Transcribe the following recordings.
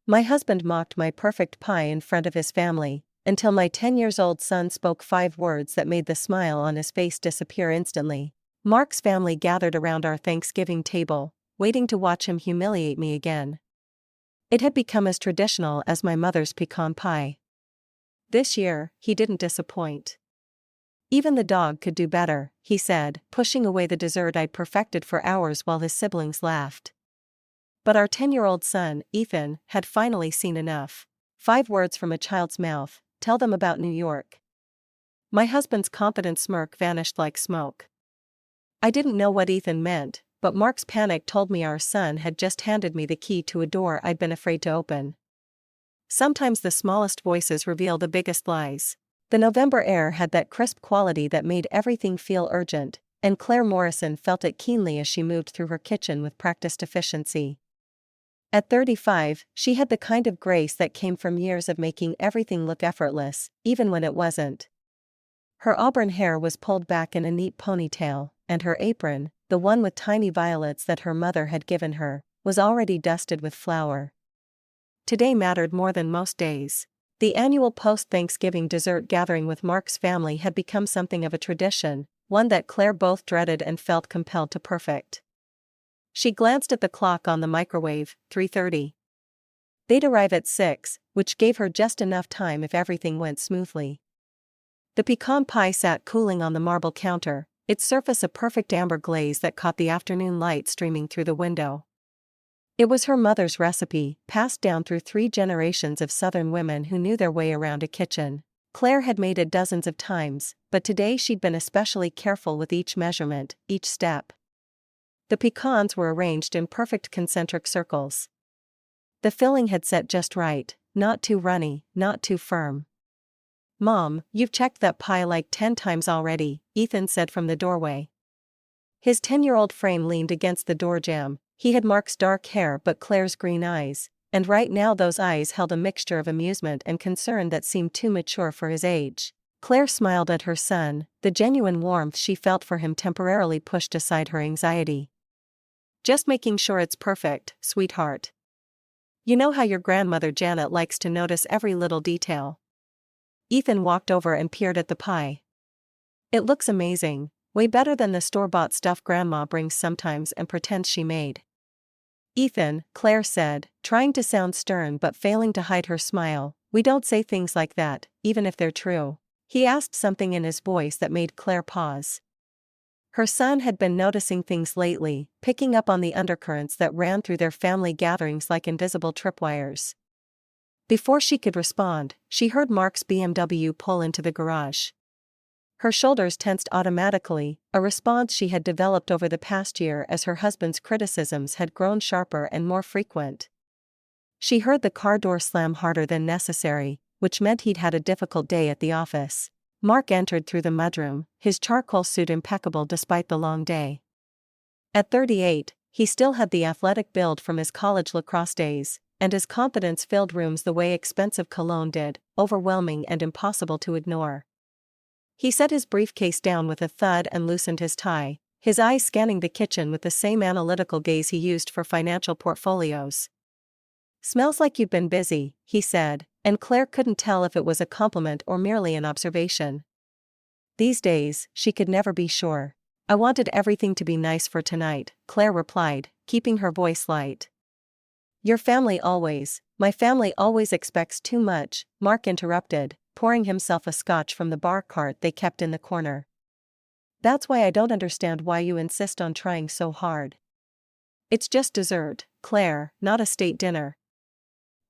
My husband mocked my perfect pie in front of his family, until my 10-year-old son spoke 5 words that made the smile on his face disappear instantly. Mark's family gathered around our Thanksgiving table, waiting to watch him humiliate me again. It had become as traditional as my mother's pecan pie. This year, he didn't disappoint. Even the dog could do better, he said, pushing away the dessert I'd perfected for hours while his siblings laughed. But our 10-year-old son, Ethan, had finally seen enough. 5 words from a child's mouth: tell them about New York. My husband's confident smirk vanished like smoke. I didn't know what Ethan meant, but Mark's panic told me our son had just handed me the key to a door I'd been afraid to open. Sometimes the smallest voices reveal the biggest lies. The November air had that crisp quality that made everything feel urgent, and Claire Morrison felt it keenly as she moved through her kitchen with practiced efficiency. At 35, she had the kind of grace that came from years of making everything look effortless, even when it wasn't. Her auburn hair was pulled back in a neat ponytail, and her apron, the one with tiny violets that her mother had given her, was already dusted with flour. Today mattered more than most days. The annual post-Thanksgiving dessert gathering with Mark's family had become something of a tradition, one that Claire both dreaded and felt compelled to perfect. She glanced at the clock on the microwave, 3:30. They'd arrive at 6, which gave her just enough time if everything went smoothly. The pecan pie sat cooling on the marble counter, its surface a perfect amber glaze that caught the afternoon light streaming through the window. It was her mother's recipe, passed down through 3 generations of Southern women who knew their way around a kitchen. Claire had made it dozens of times, but today she'd been especially careful with each measurement, each step. The pecans were arranged in perfect concentric circles. The filling had set just right, not too runny, not too firm. "Mom, you've checked that pie like 10 times already," Ethan said from the doorway. His 10-year-old frame leaned against the door jamb. He had Mark's dark hair but Claire's green eyes, and right now those eyes held a mixture of amusement and concern that seemed too mature for his age. Claire smiled at her son, the genuine warmth she felt for him temporarily pushed aside her anxiety. "Just making sure it's perfect, sweetheart. You know how your grandmother Janet likes to notice every little detail." Ethan walked over and peered at the pie. "It looks amazing, way better than the store-bought stuff Grandma brings sometimes and pretends she made." "Ethan," Claire said, trying to sound stern but failing to hide her smile, "we don't say things like that, even if they're true." He asked something in his voice that made Claire pause. Her son had been noticing things lately, picking up on the undercurrents that ran through their family gatherings like invisible tripwires. Before she could respond, she heard Mark's BMW pull into the garage. Her shoulders tensed automatically, a response she had developed over the past year as her husband's criticisms had grown sharper and more frequent. She heard the car door slam harder than necessary, which meant he'd had a difficult day at the office. Mark entered through the mudroom, his charcoal suit impeccable despite the long day. At 38, he still had the athletic build from his college lacrosse days, and his confidence filled rooms the way expensive cologne did, overwhelming and impossible to ignore. He set his briefcase down with a thud and loosened his tie, his eyes scanning the kitchen with the same analytical gaze he used for financial portfolios. "Smells like you've been busy," he said, and Claire couldn't tell if it was a compliment or merely an observation. These days, she could never be sure. "I wanted everything to be nice for tonight," Claire replied, keeping her voice light. My family always expects too much," Mark interrupted, pouring himself a scotch from the bar cart they kept in the corner. "That's why I don't understand why you insist on trying so hard. It's just dessert, Claire, not a state dinner."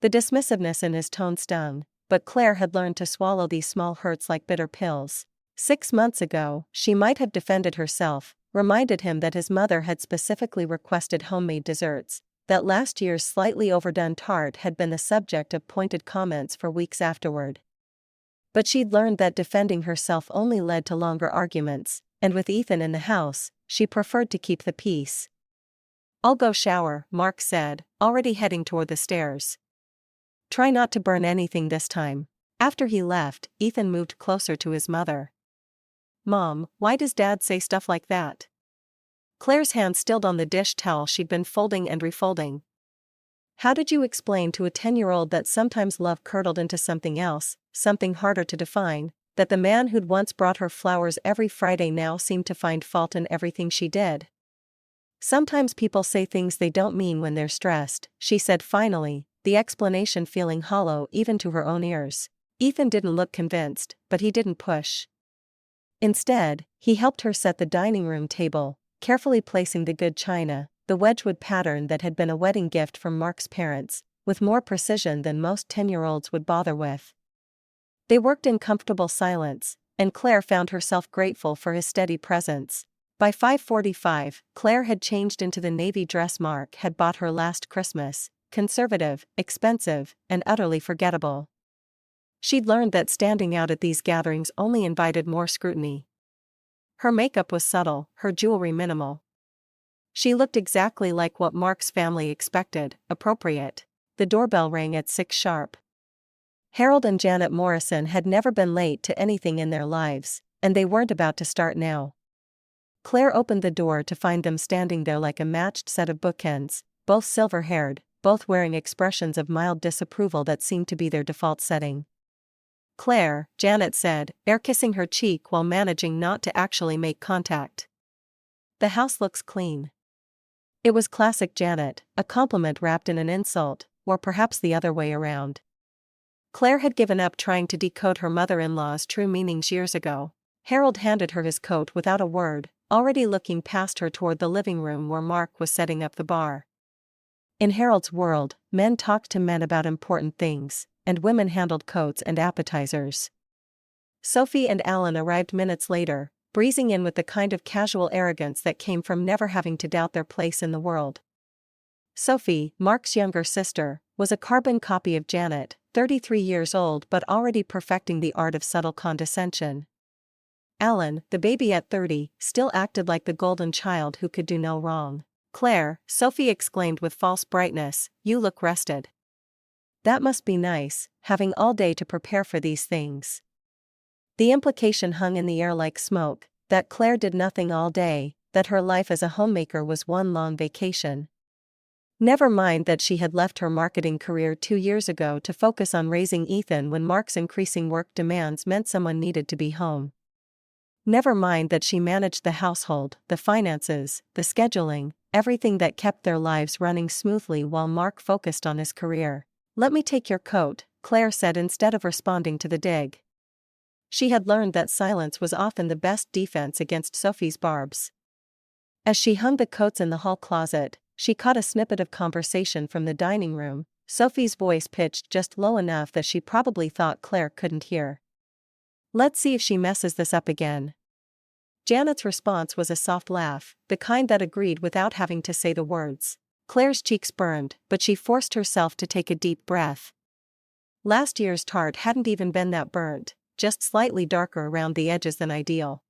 The dismissiveness in his tone stung, but Claire had learned to swallow these small hurts like bitter pills. 6 months ago, she might have defended herself, reminded him that his mother had specifically requested homemade desserts, that last year's slightly overdone tart had been the subject of pointed comments for weeks afterward. But she'd learned that defending herself only led to longer arguments, and with Ethan in the house, she preferred to keep the peace. "I'll go shower," Mark said, already heading toward the stairs. "Try not to burn anything this time." After he left, Ethan moved closer to his mother. "Mom, why does Dad say stuff like that?" Claire's hand stilled on the dish towel she'd been folding and refolding. How did you explain to a 10-year-old that sometimes love curdled into something else, something harder to define, that the man who'd once brought her flowers every Friday now seemed to find fault in everything she did? Sometimes people say things they don't mean when they're stressed, she said finally, the explanation feeling hollow even to her own ears. Ethan didn't look convinced, but he didn't push. Instead, he helped her set the dining room table, carefully placing the good china, the Wedgwood pattern that had been a wedding gift from Mark's parents, with more precision than most 10-year-olds would bother with. They worked in comfortable silence, and Claire found herself grateful for his steady presence. By 5:45, Claire had changed into the navy dress Mark had bought her last Christmas, conservative, expensive, and utterly forgettable. She'd learned that standing out at these gatherings only invited more scrutiny. Her makeup was subtle, her jewelry minimal. She looked exactly like what Mark's family expected, appropriate. The doorbell rang at 6 sharp. Harold and Janet Morrison had never been late to anything in their lives, and they weren't about to start now. Claire opened the door to find them standing there like a matched set of bookends, both silver-haired, both wearing expressions of mild disapproval that seemed to be their default setting. "Claire," Janet said, air-kissing her cheek while managing not to actually make contact. "The house looks clean." It was classic Janet, a compliment wrapped in an insult, or perhaps the other way around. Claire had given up trying to decode her mother-in-law's true meanings years ago. Harold handed her his coat without a word, already looking past her toward the living room where Mark was setting up the bar. In Harold's world, men talked to men about important things, and women handled coats and appetizers. Sophie and Alan arrived minutes later, breezing in with the kind of casual arrogance that came from never having to doubt their place in the world. Sophie, Mark's younger sister, was a carbon copy of Janet, 33 years old but already perfecting the art of subtle condescension. Alan, the baby at 30, still acted like the golden child who could do no wrong. "Claire," Sophie exclaimed with false brightness, "you look rested." That must be nice, having all day to prepare for these things. The implication hung in the air like smoke, that Claire did nothing all day, that her life as a homemaker was one long vacation. Never mind that she had left her marketing career 2 years ago to focus on raising Ethan when Mark's increasing work demands meant someone needed to be home. Never mind that she managed the household, the finances, the scheduling, everything that kept their lives running smoothly while Mark focused on his career. "Let me take your coat," Claire said instead of responding to the dig. She had learned that silence was often the best defense against Sophie's barbs. As she hung the coats in the hall closet, she caught a snippet of conversation from the dining room, Sophie's voice pitched just low enough that she probably thought Claire couldn't hear. "Let's see if she messes this up again." Janet's response was a soft laugh, the kind that agreed without having to say the words. Claire's cheeks burned, but she forced herself to take a deep breath. Last year's tart hadn't even been that burnt, just slightly darker around the edges than ideal.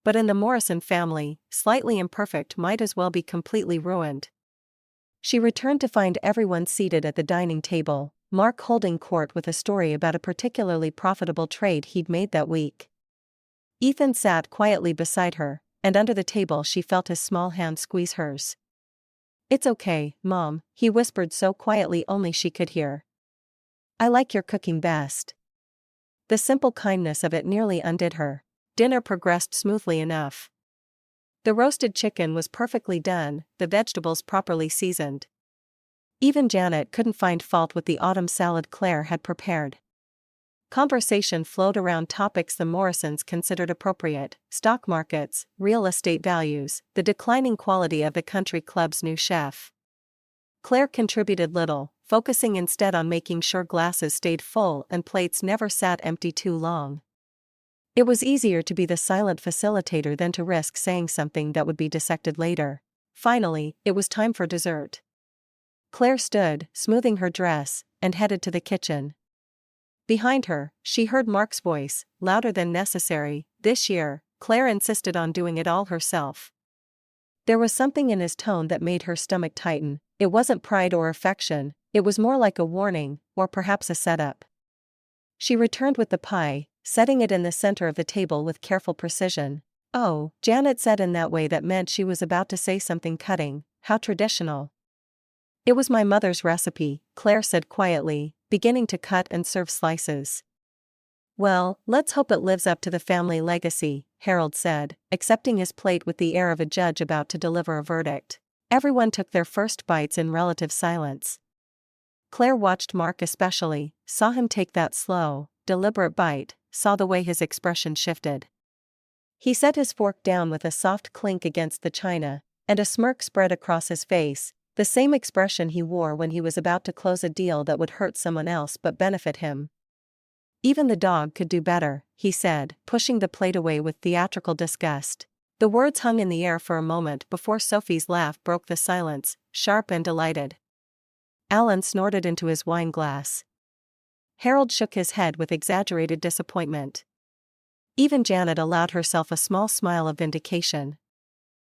But in the Morrison family, slightly imperfect might as well be completely ruined. She returned to find everyone seated at the dining table, Mark holding court with a story about a particularly profitable trade he'd made that week. Ethan sat quietly beside her, and under the table she felt his small hand squeeze hers. "It's okay, Mom," he whispered so quietly only she could hear. "I like your cooking best." The simple kindness of it nearly undid her. Dinner progressed smoothly enough. The roasted chicken was perfectly done, the vegetables properly seasoned. Even Janet couldn't find fault with the autumn salad Claire had prepared. Conversation flowed around topics the Morrisons considered appropriate: stock markets, real estate values, the declining quality of the country club's new chef. Claire contributed little, focusing instead on making sure glasses stayed full and plates never sat empty too long. It was easier to be the silent facilitator than to risk saying something that would be dissected later. Finally, it was time for dessert. Claire stood, smoothing her dress, and headed to the kitchen. Behind her, she heard Mark's voice, louder than necessary. This year, Claire insisted on doing it all herself. There was something in his tone that made her stomach tighten. It wasn't pride or affection, it was more like a warning, or perhaps a setup. She returned with the pie, setting it in the center of the table with careful precision. "Oh," Janet said in that way that meant she was about to say something cutting. "How traditional." It was my mother's recipe, Claire said quietly, beginning to cut and serve slices. Well, let's hope it lives up to the family legacy, Harold said, accepting his plate with the air of a judge about to deliver a verdict. Everyone took their first bites in relative silence. Claire watched Mark especially, saw him take that slow, deliberate bite, saw the way his expression shifted. He set his fork down with a soft clink against the china, and a smirk spread across his face, the same expression he wore when he was about to close a deal that would hurt someone else but benefit him. Even the dog could do better, he said, pushing the plate away with theatrical disgust. The words hung in the air for a moment before Sophie's laugh broke the silence, sharp and delighted. Alan snorted into his wine glass. Harold shook his head with exaggerated disappointment. Even Janet allowed herself a small smile of vindication.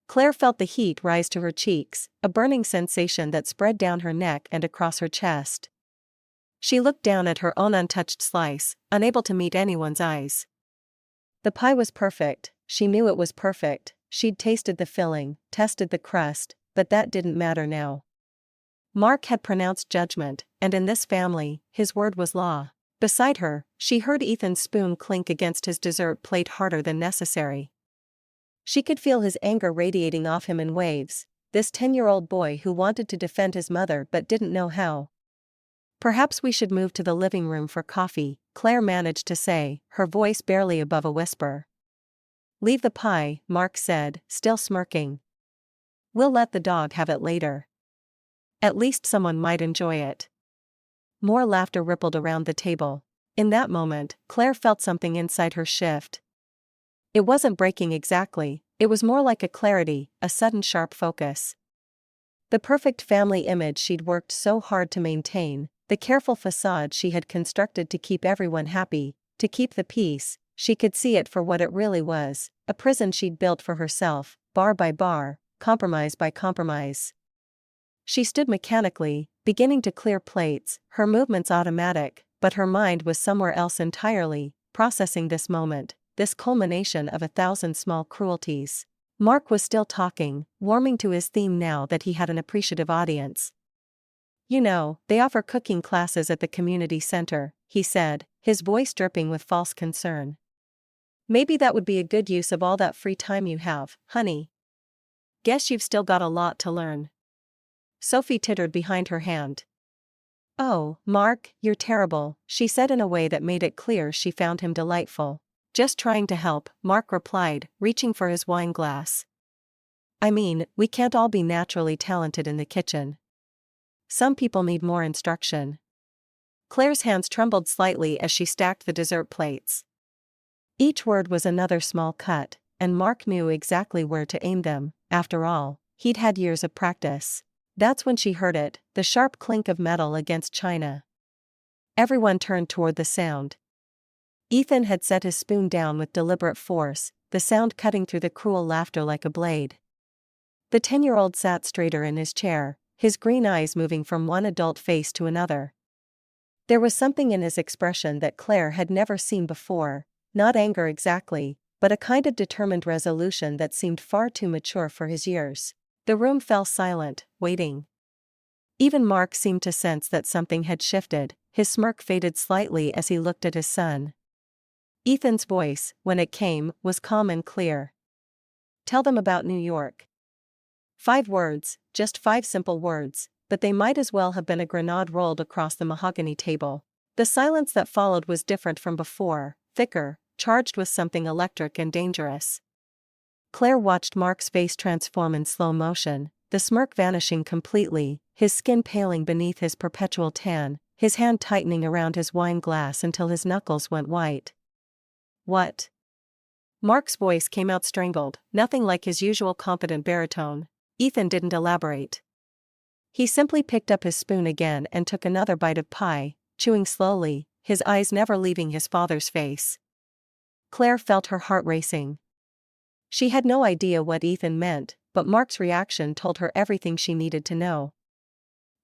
Claire felt the heat rise to her cheeks, a burning sensation that spread down her neck and across her chest. She looked down at her own untouched slice, unable to meet anyone's eyes. The pie was perfect, she knew it was perfect, she'd tasted the filling, tested the crust, but that didn't matter now. Mark had pronounced judgment, and in this family, his word was law. Beside her, she heard Ethan's spoon clink against his dessert plate harder than necessary. She could feel his anger radiating off him in waves, this 10-year-old boy who wanted to defend his mother but didn't know how. Perhaps we should move to the living room for coffee, Claire managed to say, her voice barely above a whisper. Leave the pie, Mark said, still smirking. We'll let the dog have it later. At least someone might enjoy it. More laughter rippled around the table. In that moment, Claire felt something inside her shift. It wasn't breaking exactly, it was more like a clarity, a sudden sharp focus. The perfect family image she'd worked so hard to maintain, the careful facade she had constructed to keep everyone happy, to keep the peace, she could see it for what it really was, a prison she'd built for herself, bar by bar, compromise by compromise. She stood mechanically, beginning to clear plates, her movements automatic, but her mind was somewhere else entirely, processing this moment, this culmination of 1,000 small cruelties. Mark was still talking, warming to his theme now that he had an appreciative audience. You know, they offer cooking classes at the community center, he said, his voice dripping with false concern. Maybe that would be a good use of all that free time you have, honey. Guess you've still got a lot to learn. Sophie tittered behind her hand. Oh, Mark, you're terrible, she said in a way that made it clear she found him delightful. Just trying to help, Mark replied, reaching for his wine glass. I mean, we can't all be naturally talented in the kitchen. Some people need more instruction. Claire's hands trembled slightly as she stacked the dessert plates. Each word was another small cut, and Mark knew exactly where to aim them. After all, he'd had years of practice. That's when she heard it, the sharp clink of metal against china. Everyone turned toward the sound. Ethan had set his spoon down with deliberate force, the sound cutting through the cruel laughter like a blade. The 10-year-old sat straighter in his chair, his green eyes moving from one adult face to another. There was something in his expression that Claire had never seen before, not anger exactly, but a kind of determined resolution that seemed far too mature for his years. The room fell silent, waiting. Even Mark seemed to sense that something had shifted, his smirk faded slightly as he looked at his son. Ethan's voice, when it came, was calm and clear. Tell them about New York. 5 words, just 5 simple words, but they might as well have been a grenade rolled across the mahogany table. The silence that followed was different from before, thicker, charged with something electric and dangerous. Claire watched Mark's face transform in slow motion, the smirk vanishing completely, his skin paling beneath his perpetual tan, his hand tightening around his wine glass until his knuckles went white. What? Mark's voice came out strangled, nothing like his usual confident baritone. Ethan didn't elaborate. He simply picked up his spoon again and took another bite of pie, chewing slowly, his eyes never leaving his father's face. Claire felt her heart racing. She had no idea what Ethan meant, but Mark's reaction told her everything she needed to know.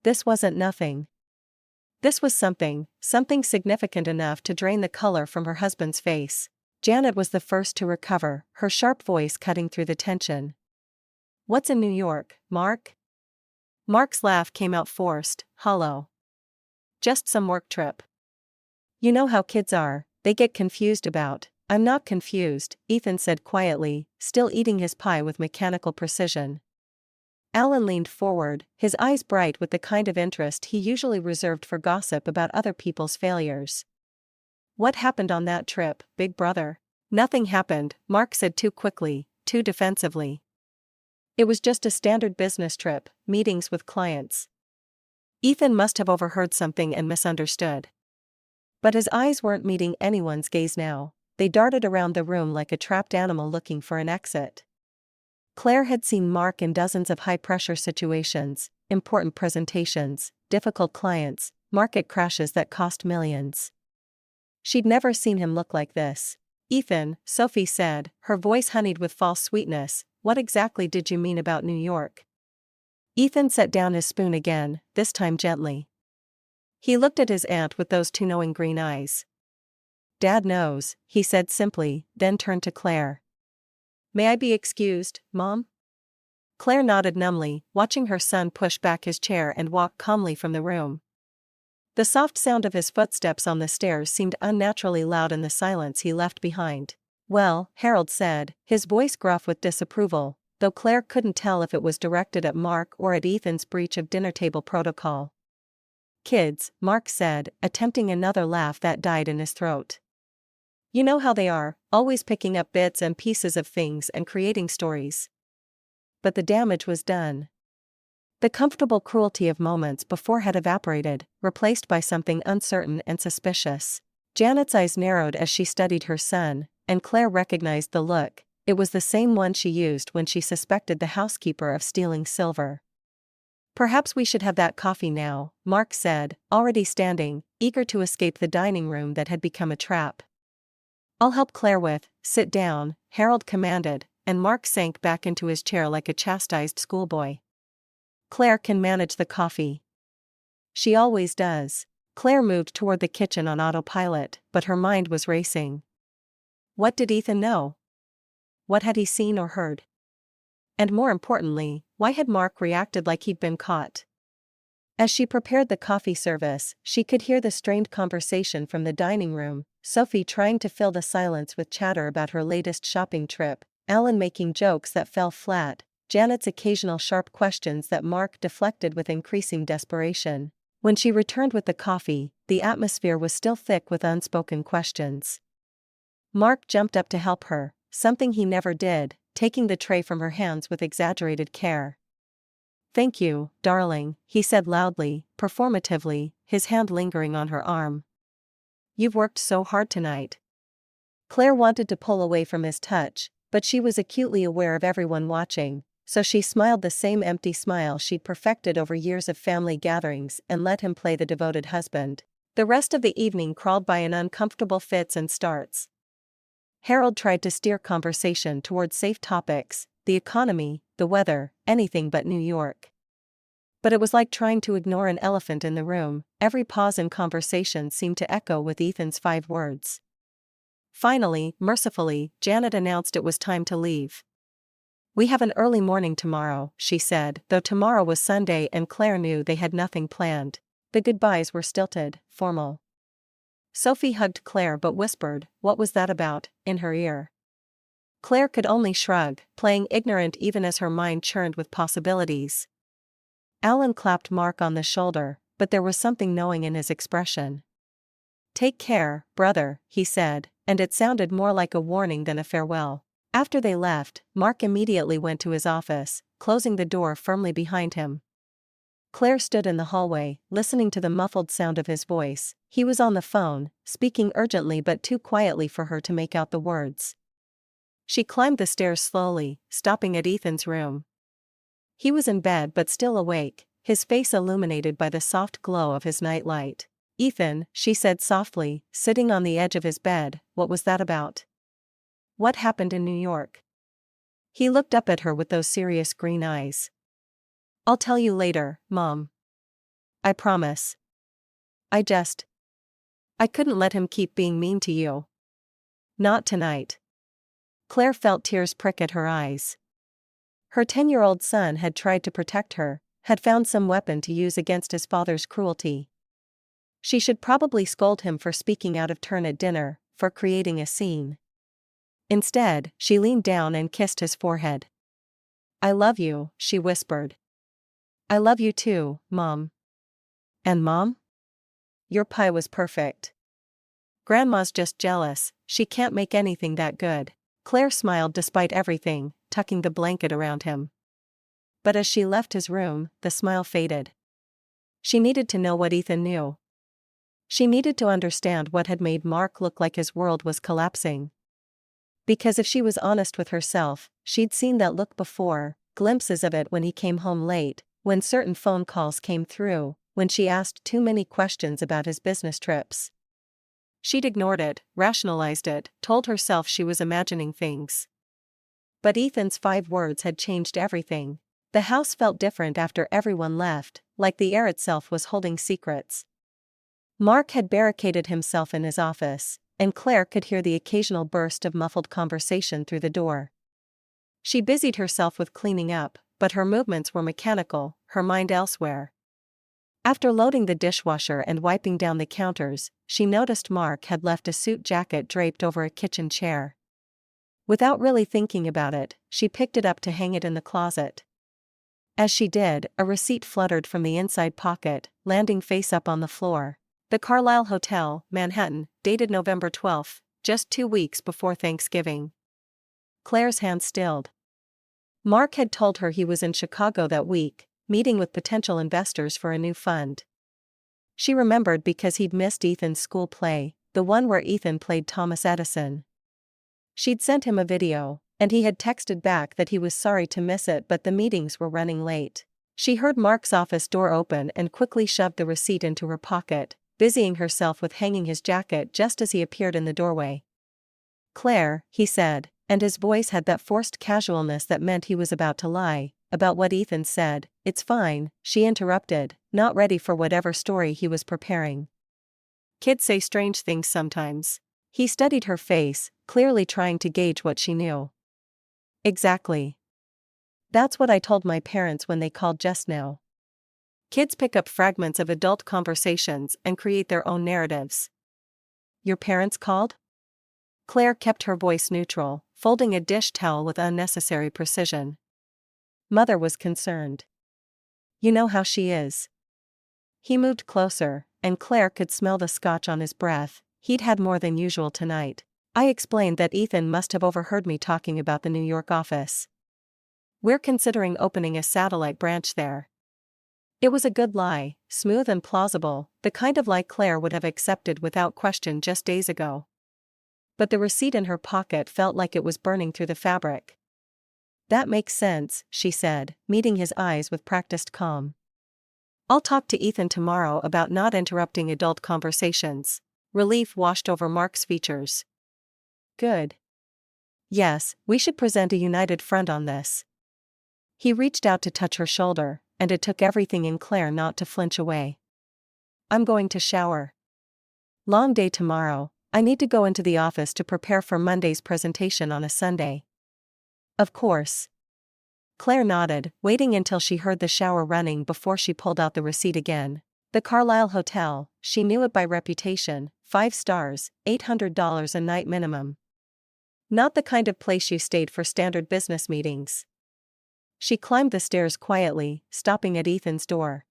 This wasn't nothing. This was something significant enough to drain the color from her husband's face. Janet was the first to recover, her sharp voice cutting through the tension. What's in New York, Mark? Mark's laugh came out forced, hollow. Just some work trip. You know how kids are, they get confused about. I'm not confused, Ethan said quietly, still eating his pie with mechanical precision. Alan leaned forward, his eyes bright with the kind of interest he usually reserved for gossip about other people's failures. What happened on that trip, big brother? Nothing happened, Mark said too quickly, too defensively. It was just a standard business trip, meetings with clients. Ethan must have overheard something and misunderstood. But his eyes weren't meeting anyone's gaze now, they darted around the room like a trapped animal looking for an exit. Claire had seen Mark in dozens of high-pressure situations, important presentations, difficult clients, market crashes that cost millions. She'd never seen him look like this. Ethan, Sophie said, her voice honeyed with false sweetness, what exactly did you mean about New York? Ethan set down his spoon again, this time gently. He looked at his aunt with those two knowing green eyes. Dad knows, he said simply, then turned to Claire. May I be excused, Mom? Claire nodded numbly, watching her son push back his chair and walk calmly from the room. The soft sound of his footsteps on the stairs seemed unnaturally loud in the silence he left behind. Well, Harold said, his voice gruff with disapproval, though Claire couldn't tell if it was directed at Mark or at Ethan's breach of dinner table protocol. Kids, Mark said, attempting another laugh that died in his throat. You know how they are, always picking up bits and pieces of things and creating stories. But the damage was done. The comfortable cruelty of moments before had evaporated, replaced by something uncertain and suspicious. Janet's eyes narrowed as she studied her son, and Claire recognized the look. It was the same one she used when she suspected the housekeeper of stealing silver. Perhaps we should have that coffee now, Mark said, already standing, eager to escape the dining room that had become a trap. I'll help Claire with, sit down, Harold commanded, and Mark sank back into his chair like a chastised schoolboy. Claire can manage the coffee. She always does. Claire moved toward the kitchen on autopilot, but her mind was racing. What did Ethan know? What had he seen or heard? And more importantly, why had Mark reacted like he'd been caught? As she prepared the coffee service, she could hear the strained conversation from the dining room, Sophie trying to fill the silence with chatter about her latest shopping trip, Alan making jokes that fell flat, Janet's occasional sharp questions that Mark deflected with increasing desperation. When she returned with the coffee, the atmosphere was still thick with unspoken questions. Mark jumped up to help her, something he never did, taking the tray from her hands with exaggerated care. Thank you, darling, he said loudly, performatively, his hand lingering on her arm. You've worked so hard tonight. Claire wanted to pull away from his touch, but she was acutely aware of everyone watching, so she smiled the same empty smile she'd perfected over years of family gatherings and let him play the devoted husband. The rest of the evening crawled by in uncomfortable fits and starts. Harold tried to steer conversation toward safe topics, the economy, the weather, anything but New York. But it was like trying to ignore an elephant in the room, every pause in conversation seemed to echo with Ethan's 5 words. Finally, mercifully, Janet announced it was time to leave. We have an early morning tomorrow, she said, though tomorrow was Sunday and Claire knew they had nothing planned. The goodbyes were stilted, formal. Sophie hugged Claire but whispered, "What was that about?" in her ear. Claire could only shrug, playing ignorant even as her mind churned with possibilities. Alan clapped Mark on the shoulder, but there was something knowing in his expression. "Take care, brother," he said, and it sounded more like a warning than a farewell. After they left, Mark immediately went to his office, closing the door firmly behind him. Claire stood in the hallway, listening to the muffled sound of his voice. He was on the phone, speaking urgently but too quietly for her to make out the words. She climbed the stairs slowly, stopping at Ethan's room. He was in bed but still awake, his face illuminated by the soft glow of his nightlight. "Ethan," she said softly, sitting on the edge of his bed, "what was that about? What happened in New York?" He looked up at her with those serious green eyes. "I'll tell you later, Mom. I promise. I couldn't let him keep being mean to you. Not tonight." Claire felt tears prick at her eyes. Her 10-year-old son had tried to protect her, had found some weapon to use against his father's cruelty. She should probably scold him for speaking out of turn at dinner, for creating a scene. Instead, she leaned down and kissed his forehead. "I love you," she whispered. "I love you too, Mom." "And Mom? Your pie was perfect." "Grandma's just jealous, she can't make anything that good." Claire smiled despite everything, tucking the blanket around him. But as she left his room, the smile faded. She needed to know what Ethan knew. She needed to understand what had made Mark look like his world was collapsing. Because if she was honest with herself, she'd seen that look before, glimpses of it when he came home late, when certain phone calls came through, when she asked too many questions about his business trips. She'd ignored it, rationalized it, told herself she was imagining things. But Ethan's 5 words had changed everything. The house felt different after everyone left, like the air itself was holding secrets. Mark had barricaded himself in his office, and Claire could hear the occasional burst of muffled conversation through the door. She busied herself with cleaning up, but her movements were mechanical, her mind elsewhere. After loading the dishwasher and wiping down the counters, she noticed Mark had left a suit jacket draped over a kitchen chair. Without really thinking about it, she picked it up to hang it in the closet. As she did, a receipt fluttered from the inside pocket, landing face up on the floor. The Carlisle Hotel, Manhattan, dated November 12, just 2 weeks before Thanksgiving. Claire's hand stilled. Mark had told her he was in Chicago that week, meeting with potential investors for a new fund. She remembered because he'd missed Ethan's school play, the one where Ethan played Thomas Edison. She'd sent him a video, and he had texted back that he was sorry to miss it but the meetings were running late. She heard Mark's office door open and quickly shoved the receipt into her pocket, busying herself with hanging his jacket just as he appeared in the doorway. "Claire," he said, and his voice had that forced casualness that meant he was about to lie, about what Ethan said. "It's fine," she interrupted, not ready for whatever story he was preparing. "Kids say strange things sometimes." He studied her face, clearly trying to gauge what she knew. "Exactly. That's what I told my parents when they called just now. Kids pick up fragments of adult conversations and create their own narratives." "Your parents called?" Claire kept her voice neutral, folding a dish towel with unnecessary precision. Mother was concerned. "You know how she is." He moved closer, and Claire could smell the scotch on his breath. He'd had more than usual tonight. "I explained that Ethan must have overheard me talking about the New York office. We're considering opening a satellite branch there." It was a good lie, smooth and plausible, the kind of lie Claire would have accepted without question just days ago. But the receipt in her pocket felt like it was burning through the fabric. "That makes sense," she said, meeting his eyes with practiced calm. "I'll talk to Ethan tomorrow about not interrupting adult conversations." Relief washed over Mark's features. "Good. Yes, we should present a united front on this." He reached out to touch her shoulder, and it took everything in Claire not to flinch away. "I'm going to shower. Long day tomorrow, I need to go into the office to prepare for Monday's presentation on a Sunday." "Of course." Claire nodded, waiting until she heard the shower running before she pulled out the receipt again. The Carlisle Hotel, she knew it by reputation, 5 stars, $800 a night minimum. Not the kind of place you stayed for standard business meetings. She climbed the stairs quietly, stopping at Ethan's door.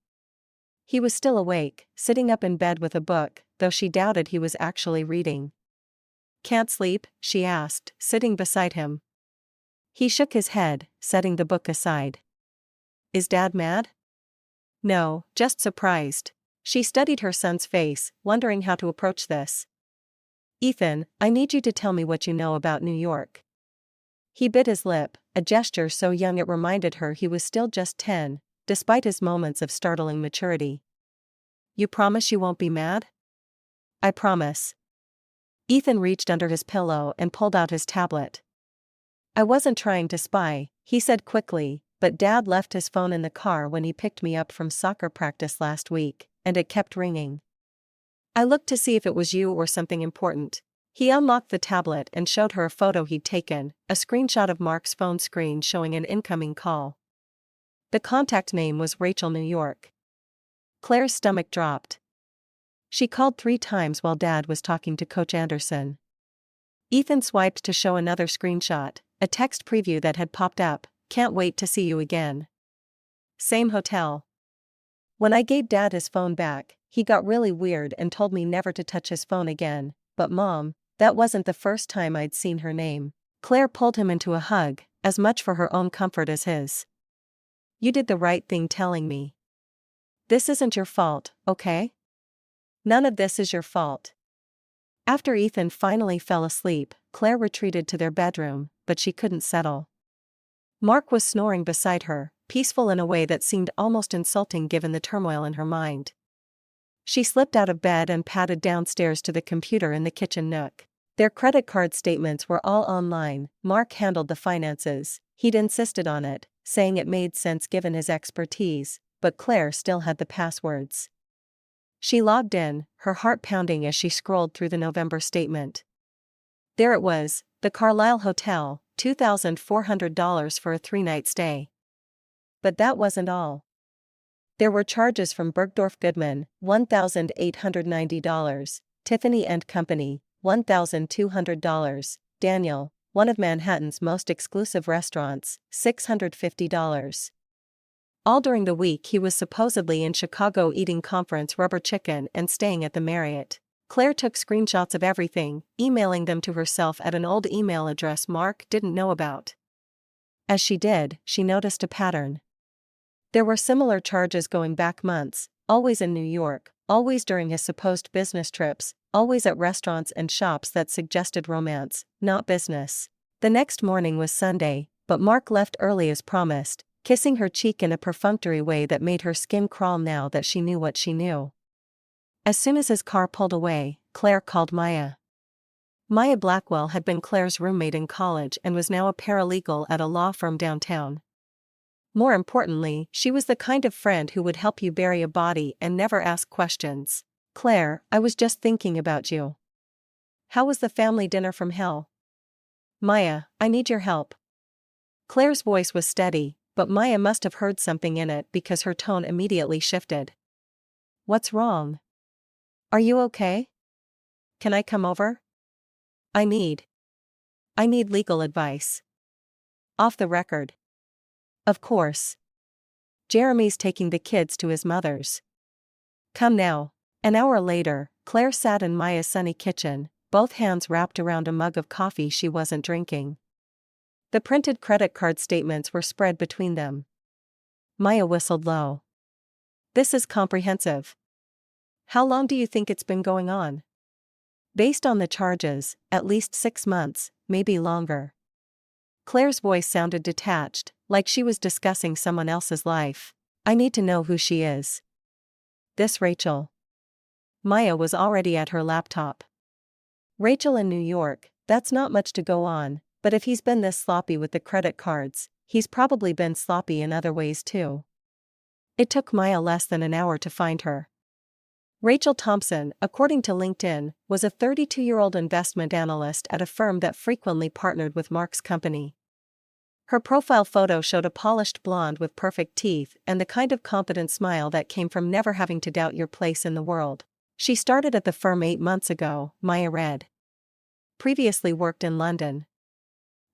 He was still awake, sitting up in bed with a book, though she doubted he was actually reading. "Can't sleep?" she asked, sitting beside him. He shook his head, setting the book aside. "Is Dad mad?" "No, just surprised." She studied her son's face, wondering how to approach this. "Ethan, I need you to tell me what you know about New York." He bit his lip, a gesture so young it reminded her he was still just 10, despite his moments of startling maturity. "You promise you won't be mad?" "I promise." Ethan reached under his pillow and pulled out his tablet. "I wasn't trying to spy," he said quickly, "but Dad left his phone in the car when he picked me up from soccer practice last week, and it kept ringing. I looked to see if it was you or something important." He unlocked the tablet and showed her a photo he'd taken, a screenshot of Mark's phone screen showing an incoming call. The contact name was Rachel, New York. Claire's stomach dropped. She called 3 times while Dad was talking to Coach Anderson. Ethan swiped to show another screenshot, a text preview that had popped up. "Can't wait to see you again. Same hotel." When I gave Dad his phone back, he got really weird and told me never to touch his phone again. But Mom, that wasn't the first time I'd seen her name. Claire pulled him into a hug, as much for her own comfort as his. "You did the right thing telling me. This isn't your fault, okay? None of this is your fault." After Ethan finally fell asleep, Claire retreated to their bedroom, but she couldn't settle. Mark was snoring beside her, peaceful in a way that seemed almost insulting given the turmoil in her mind. She slipped out of bed and padded downstairs to the computer in the kitchen nook. Their credit card statements were all online. Mark handled the finances. He'd insisted on it, saying it made sense given his expertise, but Claire still had the passwords. She logged in, her heart pounding as she scrolled through the November statement. There it was, the Carlisle Hotel, $2,400 for a 3-night stay. But that wasn't all. There were charges from Bergdorf Goodman, $1,890, Tiffany & Company, $1,200, Daniel, one of Manhattan's most exclusive restaurants, $650. All during the week he was supposedly in Chicago eating conference rubber chicken and staying at the Marriott. Claire took screenshots of everything, emailing them to herself at an old email address Mark didn't know about. As she did, she noticed a pattern. There were similar charges going back months, always in New York, always during his supposed business trips, always at restaurants and shops that suggested romance, not business. The next morning was Sunday, but Mark left early as promised, kissing her cheek in a perfunctory way that made her skin crawl now that she knew what she knew. As soon as his car pulled away, Claire called Maya. Maya Blackwell had been Claire's roommate in college and was now a paralegal at a law firm downtown. More importantly, she was the kind of friend who would help you bury a body and never ask questions. "Claire, I was just thinking about you. How was the family dinner from hell?" "Maya, I need your help." Claire's voice was steady, but Maya must have heard something in it because her tone immediately shifted. "What's wrong? Are you okay? Can I come over? I need legal advice. Off the record." "Of course. Jeremy's taking the kids to his mother's. Come now." An hour later, Claire sat in Maya's sunny kitchen, both hands wrapped around a mug of coffee she wasn't drinking. The printed credit card statements were spread between them. Maya whistled low. "This is comprehensive. How long do you think it's been going on?" "Based on the charges, at least 6 months, maybe longer." Claire's voice sounded detached, like she was discussing someone else's life. "I need to know who she is." "This Rachel." Maya was already at her laptop. "Rachel in New York, that's not much to go on, but if he's been this sloppy with the credit cards, he's probably been sloppy in other ways too." It took Maya less than an hour to find her. Rachel Thompson, according to LinkedIn, was a 32-year-old investment analyst at a firm that frequently partnered with Mark's company. Her profile photo showed a polished blonde with perfect teeth and the kind of confident smile that came from never having to doubt your place in the world. She started at the firm 8 months ago, Maya read. Previously worked in London.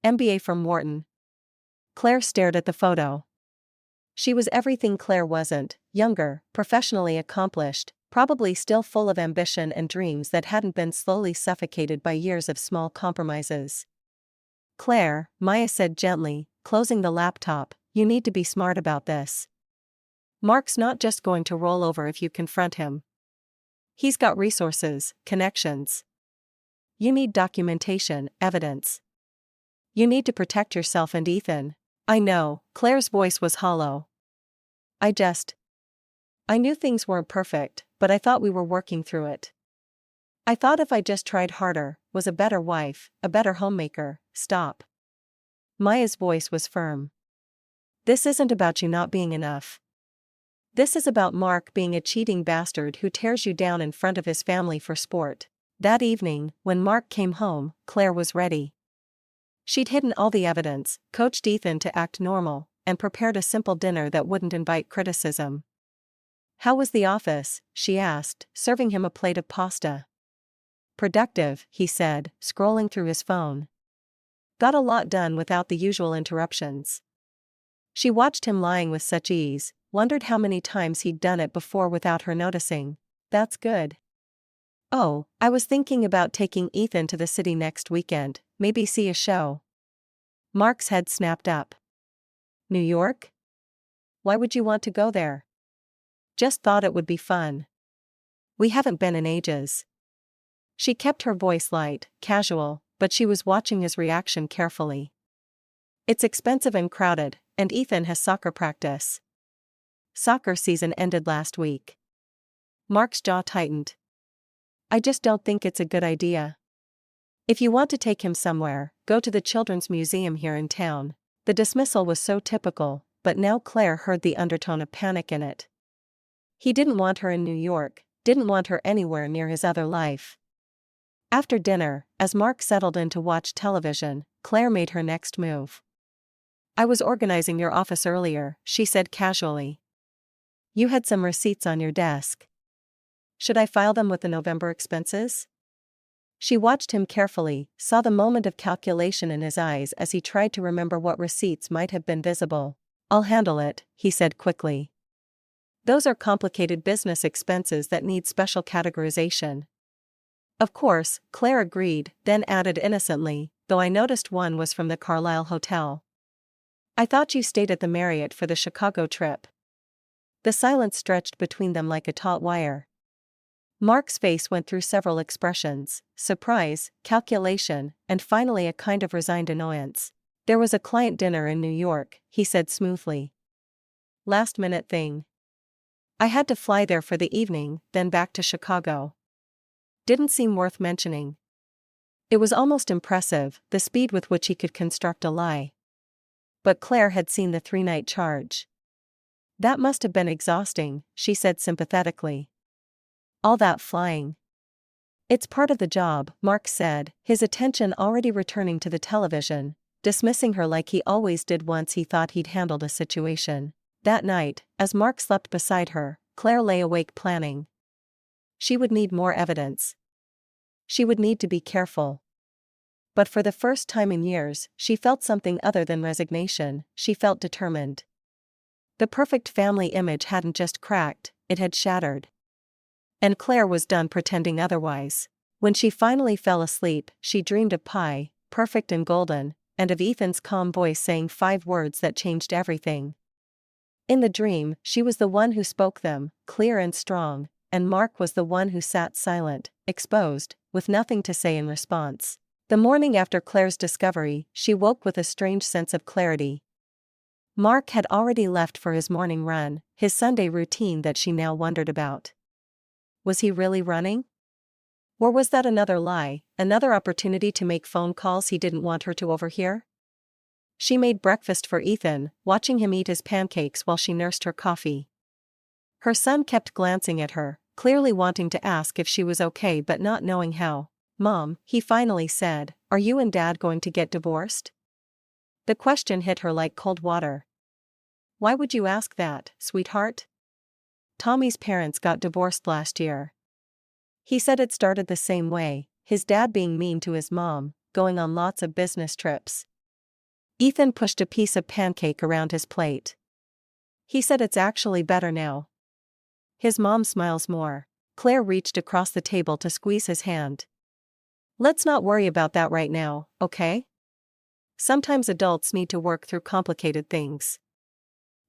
MBA from Wharton. Claire stared at the photo. She was everything Claire wasn't: younger, professionally accomplished, probably still full of ambition and dreams that hadn't been slowly suffocated by years of small compromises. "Claire," Maya said gently, closing the laptop, "you need to be smart about this. Mark's not just going to roll over if you confront him. He's got resources, connections. You need documentation, evidence. You need to protect yourself and Ethan." "I know," Claire's voice was hollow. I knew things weren't perfect, but I thought we were working through it. I thought if I just tried harder, was a better wife, a better homemaker." "Stop." Maya's voice was firm. "This isn't about you not being enough. This is about Mark being a cheating bastard who tears you down in front of his family for sport." That evening, when Mark came home, Claire was ready. She'd hidden all the evidence, coached Ethan to act normal, and prepared a simple dinner that wouldn't invite criticism. "How was the office?" she asked, serving him a plate of pasta. "Productive," he said, scrolling through his phone. "Got a lot done without the usual interruptions." She watched him lying with such ease, wondered how many times he'd done it before without her noticing. "That's good." "Oh, I was thinking about taking Ethan to the city next weekend, maybe see a show." Mark's head snapped up. "New York? Why would you want to go there?" "Just thought it would be fun. We haven't been in ages." She kept her voice light, casual, but she was watching his reaction carefully. "It's expensive and crowded, and Ethan has soccer practice." "Soccer season ended last week." Mark's jaw tightened. "I just don't think it's a good idea. If you want to take him somewhere, go to the Children's Museum here in town." The dismissal was so typical, but now Claire heard the undertone of panic in it. He didn't want her in New York, didn't want her anywhere near his other life. After dinner, as Mark settled in to watch television, Claire made her next move. "I was organizing your office earlier," she said casually. "You had some receipts on your desk. Should I file them with the November expenses?" She watched him carefully, saw the moment of calculation in his eyes as he tried to remember what receipts might have been visible. "I'll handle it," he said quickly. "Those are complicated business expenses that need special categorization." "Of course," Claire agreed, then added innocently, "though I noticed one was from the Carlisle Hotel. I thought you stayed at the Marriott for the Chicago trip." The silence stretched between them like a taut wire. Mark's face went through several expressions: surprise, calculation, and finally a kind of resigned annoyance. "There was a client dinner in New York," he said smoothly. "Last-minute thing. I had to fly there for the evening, then back to Chicago." Didn't seem worth mentioning. It was almost impressive, the speed with which he could construct a lie. But Claire had seen the 3-night charge. "That must have been exhausting," she said sympathetically. "All that flying." "It's part of the job," Mark said, his attention already returning to the television, dismissing her like he always did once he thought he'd handled a situation. That night, as Mark slept beside her, Claire lay awake planning. She would need more evidence. She would need to be careful. But for the first time in years, she felt something other than resignation. She felt determined. The perfect family image hadn't just cracked, it had shattered. And Claire was done pretending otherwise. When she finally fell asleep, she dreamed of pie, perfect and golden, and of Ethan's calm voice saying 5 words that changed everything. In the dream, she was the one who spoke them, clear and strong, and Mark was the one who sat silent, exposed, with nothing to say in response. The morning after Claire's discovery, she woke with a strange sense of clarity. Mark had already left for his morning run, his Sunday routine that she now wondered about. Was he really running? Or was that another lie, another opportunity to make phone calls he didn't want her to overhear? She made breakfast for Ethan, watching him eat his pancakes while she nursed her coffee. Her son kept glancing at her, clearly wanting to ask if she was okay but not knowing how. "Mom," he finally said, "are you and Dad going to get divorced?" The question hit her like cold water. "Why would you ask that, sweetheart?" "Tommy's parents got divorced last year. He said it started the same way, his dad being mean to his mom, going on lots of business trips." Ethan pushed a piece of pancake around his plate. "He said it's actually better now. His mom smiles more." Claire reached across the table to squeeze his hand. "Let's not worry about that right now, okay? Sometimes adults need to work through complicated things."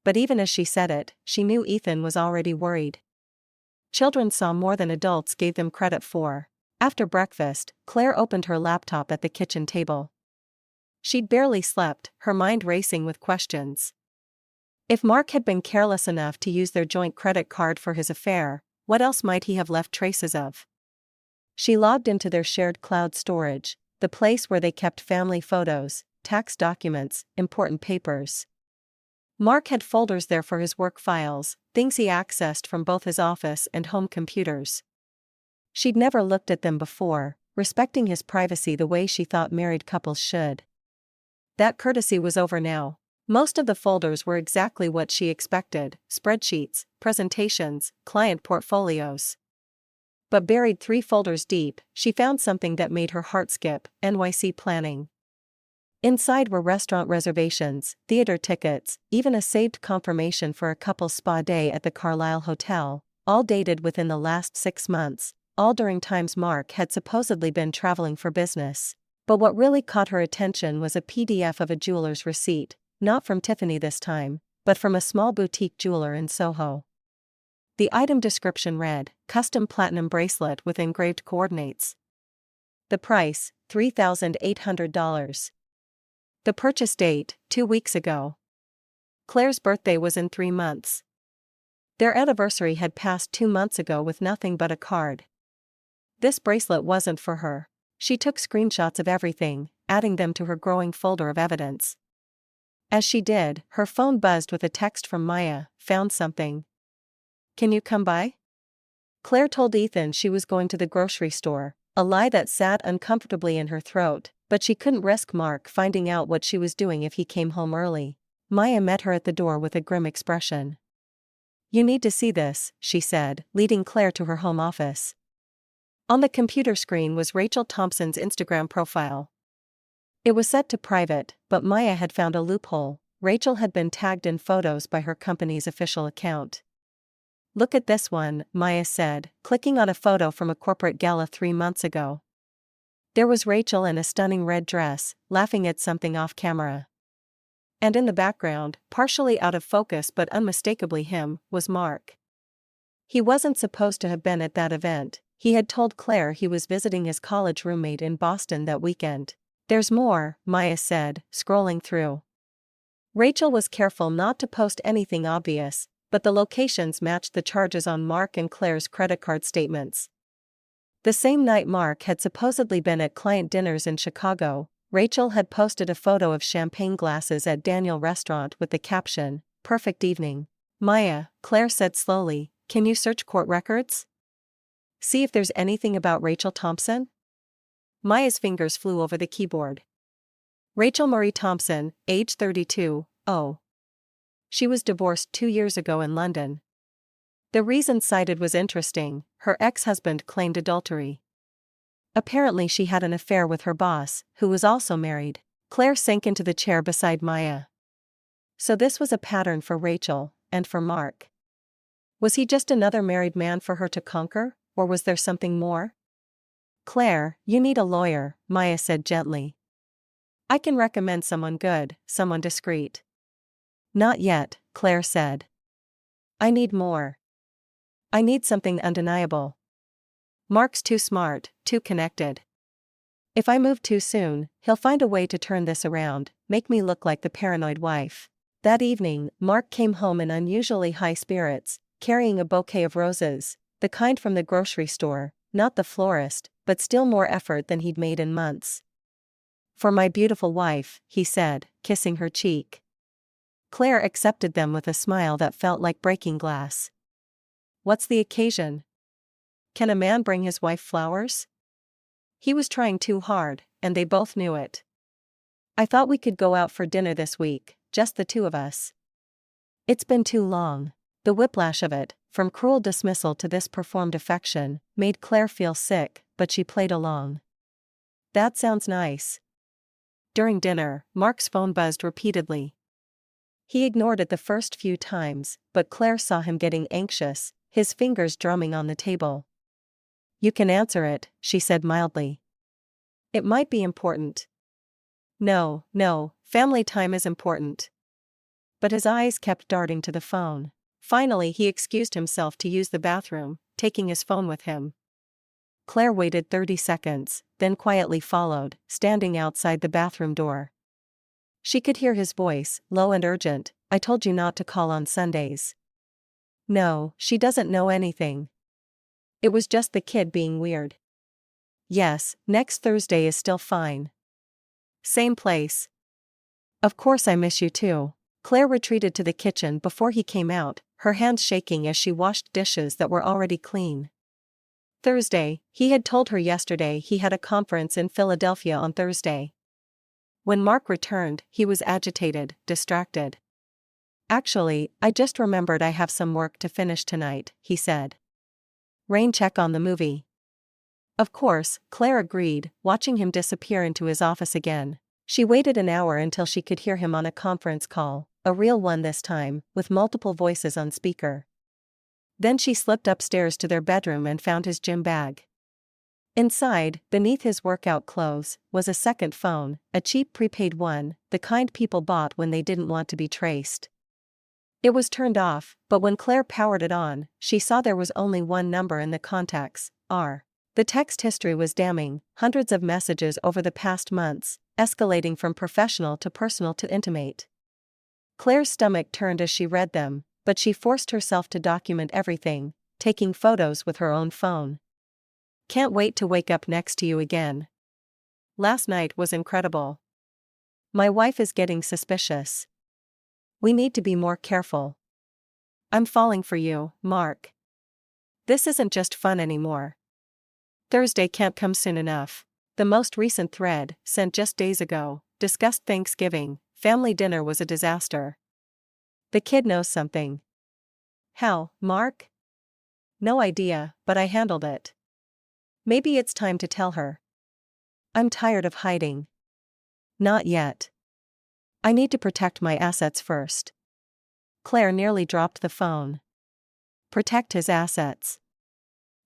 But even as she said it, she knew Ethan was already worried. Children saw more than adults gave them credit for. After breakfast, Claire opened her laptop at the kitchen table. She'd barely slept, her mind racing with questions. If Mark had been careless enough to use their joint credit card for his affair, what else might he have left traces of? She logged into their shared cloud storage, the place where they kept family photos, tax documents, important papers. Mark had folders there for his work files, things he accessed from both his office and home computers. She'd never looked at them before, respecting his privacy the way she thought married couples should. That courtesy was over now. Most of the folders were exactly what she expected: spreadsheets, presentations, client portfolios. But buried 3 folders deep, she found something that made her heart skip: NYC planning. Inside were restaurant reservations, theater tickets, even a saved confirmation for a couple's spa day at the Carlisle Hotel, all dated within the last 6 months, all during times Mark had supposedly been traveling for business. But what really caught her attention was a PDF of a jeweler's receipt, not from Tiffany this time, but from a small boutique jeweler in Soho. The item description read, "Custom platinum bracelet with engraved coordinates." The price, $3,800. The purchase date, 2 weeks ago. Claire's birthday was in 3 months. Their anniversary had passed 2 months ago with nothing but a card. This bracelet wasn't for her. She took screenshots of everything, adding them to her growing folder of evidence. As she did, her phone buzzed with a text from Maya: "Found something. Can you come by?" Claire told Ethan she was going to the grocery store, a lie that sat uncomfortably in her throat, but she couldn't risk Mark finding out what she was doing if he came home early. Maya met her at the door with a grim expression. "You need to see this," she said, leading Claire to her home office. On the computer screen was Rachel Thompson's Instagram profile. It was set to private, but Maya had found a loophole. Rachel had been tagged in photos by her company's official account. "Look at this one," Maya said, clicking on a photo from a corporate gala 3 months ago. There was Rachel in a stunning red dress, laughing at something off camera. And in the background, partially out of focus but unmistakably him, was Mark. He wasn't supposed to have been at that event. He had told Claire he was visiting his college roommate in Boston that weekend. "There's more," Maya said, scrolling through. Rachel was careful not to post anything obvious, but the locations matched the charges on Mark and Claire's credit card statements. The same night Mark had supposedly been at client dinners in Chicago, Rachel had posted a photo of champagne glasses at Daniel Restaurant with the caption, "Perfect evening." "Maya," Claire said slowly, "can you search court records? See if there's anything about Rachel Thompson?" Maya's fingers flew over the keyboard. Rachel Marie Thompson, age 32, oh. She was divorced 2 years ago in London. The reason cited was interesting: her ex-husband claimed adultery. Apparently she had an affair with her boss, who was also married. Claire sank into the chair beside Maya. So this was a pattern for Rachel, and for Mark. Was he just another married man for her to conquer, or was there something more? "Claire, you need a lawyer," Maya said gently. "I can recommend someone good, someone discreet." "Not yet," Claire said. "I need more. I need something undeniable. Mark's too smart, too connected. If I move too soon, he'll find a way to turn this around, make me look like the paranoid wife." That evening, Mark came home in unusually high spirits, carrying a bouquet of roses, the kind from the grocery store, not the florist, but still more effort than he'd made in months. "For my beautiful wife," he said, kissing her cheek. Claire accepted them with a smile that felt like breaking glass. "What's the occasion? Can a man bring his wife flowers?" He was trying too hard, and they both knew it. "I thought we could go out for dinner this week, just the two of us." It's been too long. The whiplash of it, from cruel dismissal to this performed affection, made Claire feel sick, but she played along. "That sounds nice." During dinner, Mark's phone buzzed repeatedly. He ignored it the first few times, but Claire saw him getting anxious, his fingers drumming on the table. "You can answer it," she said mildly. "It might be important." No, family time is important." But his eyes kept darting to the phone. Finally he excused himself to use the bathroom, taking his phone with him. Claire waited 30 seconds, then quietly followed, standing outside the bathroom door. She could hear his voice, low and urgent, "I told you not to call on Sundays." No, she doesn't know anything. It was just the kid being weird. "Yes, next Thursday is still fine. Same place." "Of course I miss you too." Claire retreated to the kitchen before he came out, her hands shaking as she washed dishes that were already clean. Thursday, he had told her yesterday he had a conference in Philadelphia on Thursday. When Mark returned, he was agitated, distracted. "Actually, I just remembered I have some work to finish tonight," he said. "Rain check on the movie." Of course, Claire agreed, watching him disappear into his office again. She waited an hour until she could hear him on a conference call, a real one this time, with multiple voices on speaker. Then she slipped upstairs to their bedroom and found his gym bag. Inside, beneath his workout clothes, was a second phone, a cheap prepaid one, the kind people bought when they didn't want to be traced. It was turned off, but when Claire powered it on, she saw there was only one number in the contacts, R. The text history was damning, hundreds of messages over the past months, escalating from professional to personal to intimate. Claire's stomach turned as she read them, but she forced herself to document everything, taking photos with her own phone. "Can't wait to wake up next to you again. Last night was incredible. My wife is getting suspicious. We need to be more careful. I'm falling for you, Mark. This isn't just fun anymore. Thursday can't come soon enough." The most recent thread, sent just days ago, discussed Thanksgiving. Family dinner was a disaster. "The kid knows something." "How, Mark?" "No idea, but I handled it. Maybe it's time to tell her." "I'm tired of hiding." "Not yet. I need to protect my assets first." Claire nearly dropped the phone. Protect his assets.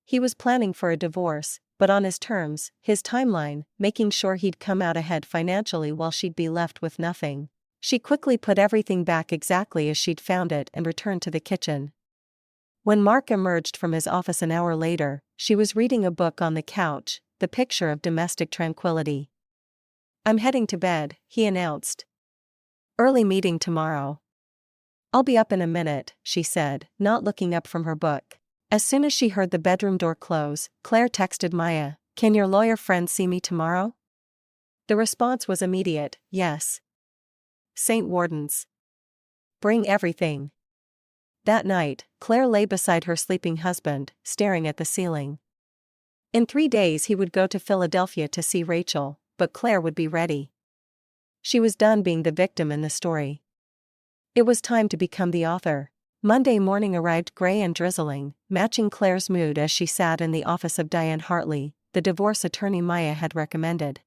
He was planning for a divorce, but on his terms, his timeline, making sure he'd come out ahead financially while she'd be left with nothing. She quickly put everything back exactly as she'd found it and returned to the kitchen. When Mark emerged from his office an hour later, she was reading a book on the couch, the picture of domestic tranquility. "I'm heading to bed," he announced. "Early meeting tomorrow." "I'll be up in a minute," she said, not looking up from her book. As soon as she heard the bedroom door close, Claire texted Maya, "Can your lawyer friend see me tomorrow?" The response was immediate, "Yes." "St. Warden's. Bring everything." That night, Claire lay beside her sleeping husband, staring at the ceiling. In 3 days he would go to Philadelphia to see Rachel, but Claire would be ready. She was done being the victim in the story. It was time to become the author. Monday morning arrived gray and drizzling, matching Claire's mood as she sat in the office of Diane Hartley, the divorce attorney Maya had recommended.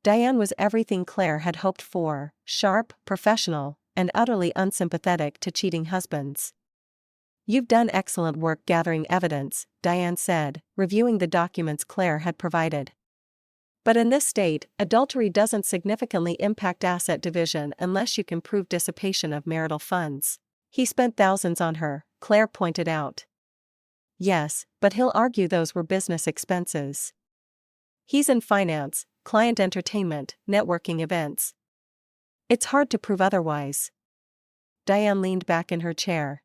Diane was everything Claire had hoped for: sharp, professional, and utterly unsympathetic to cheating husbands. "You've done excellent work gathering evidence," Diane said, reviewing the documents Claire had provided. "But in this state, adultery doesn't significantly impact asset division unless you can prove dissipation of marital funds." "He spent thousands on her," Claire pointed out. "Yes, but he'll argue those were business expenses. He's in finance, client entertainment, networking events. It's hard to prove otherwise." Diane leaned back in her chair.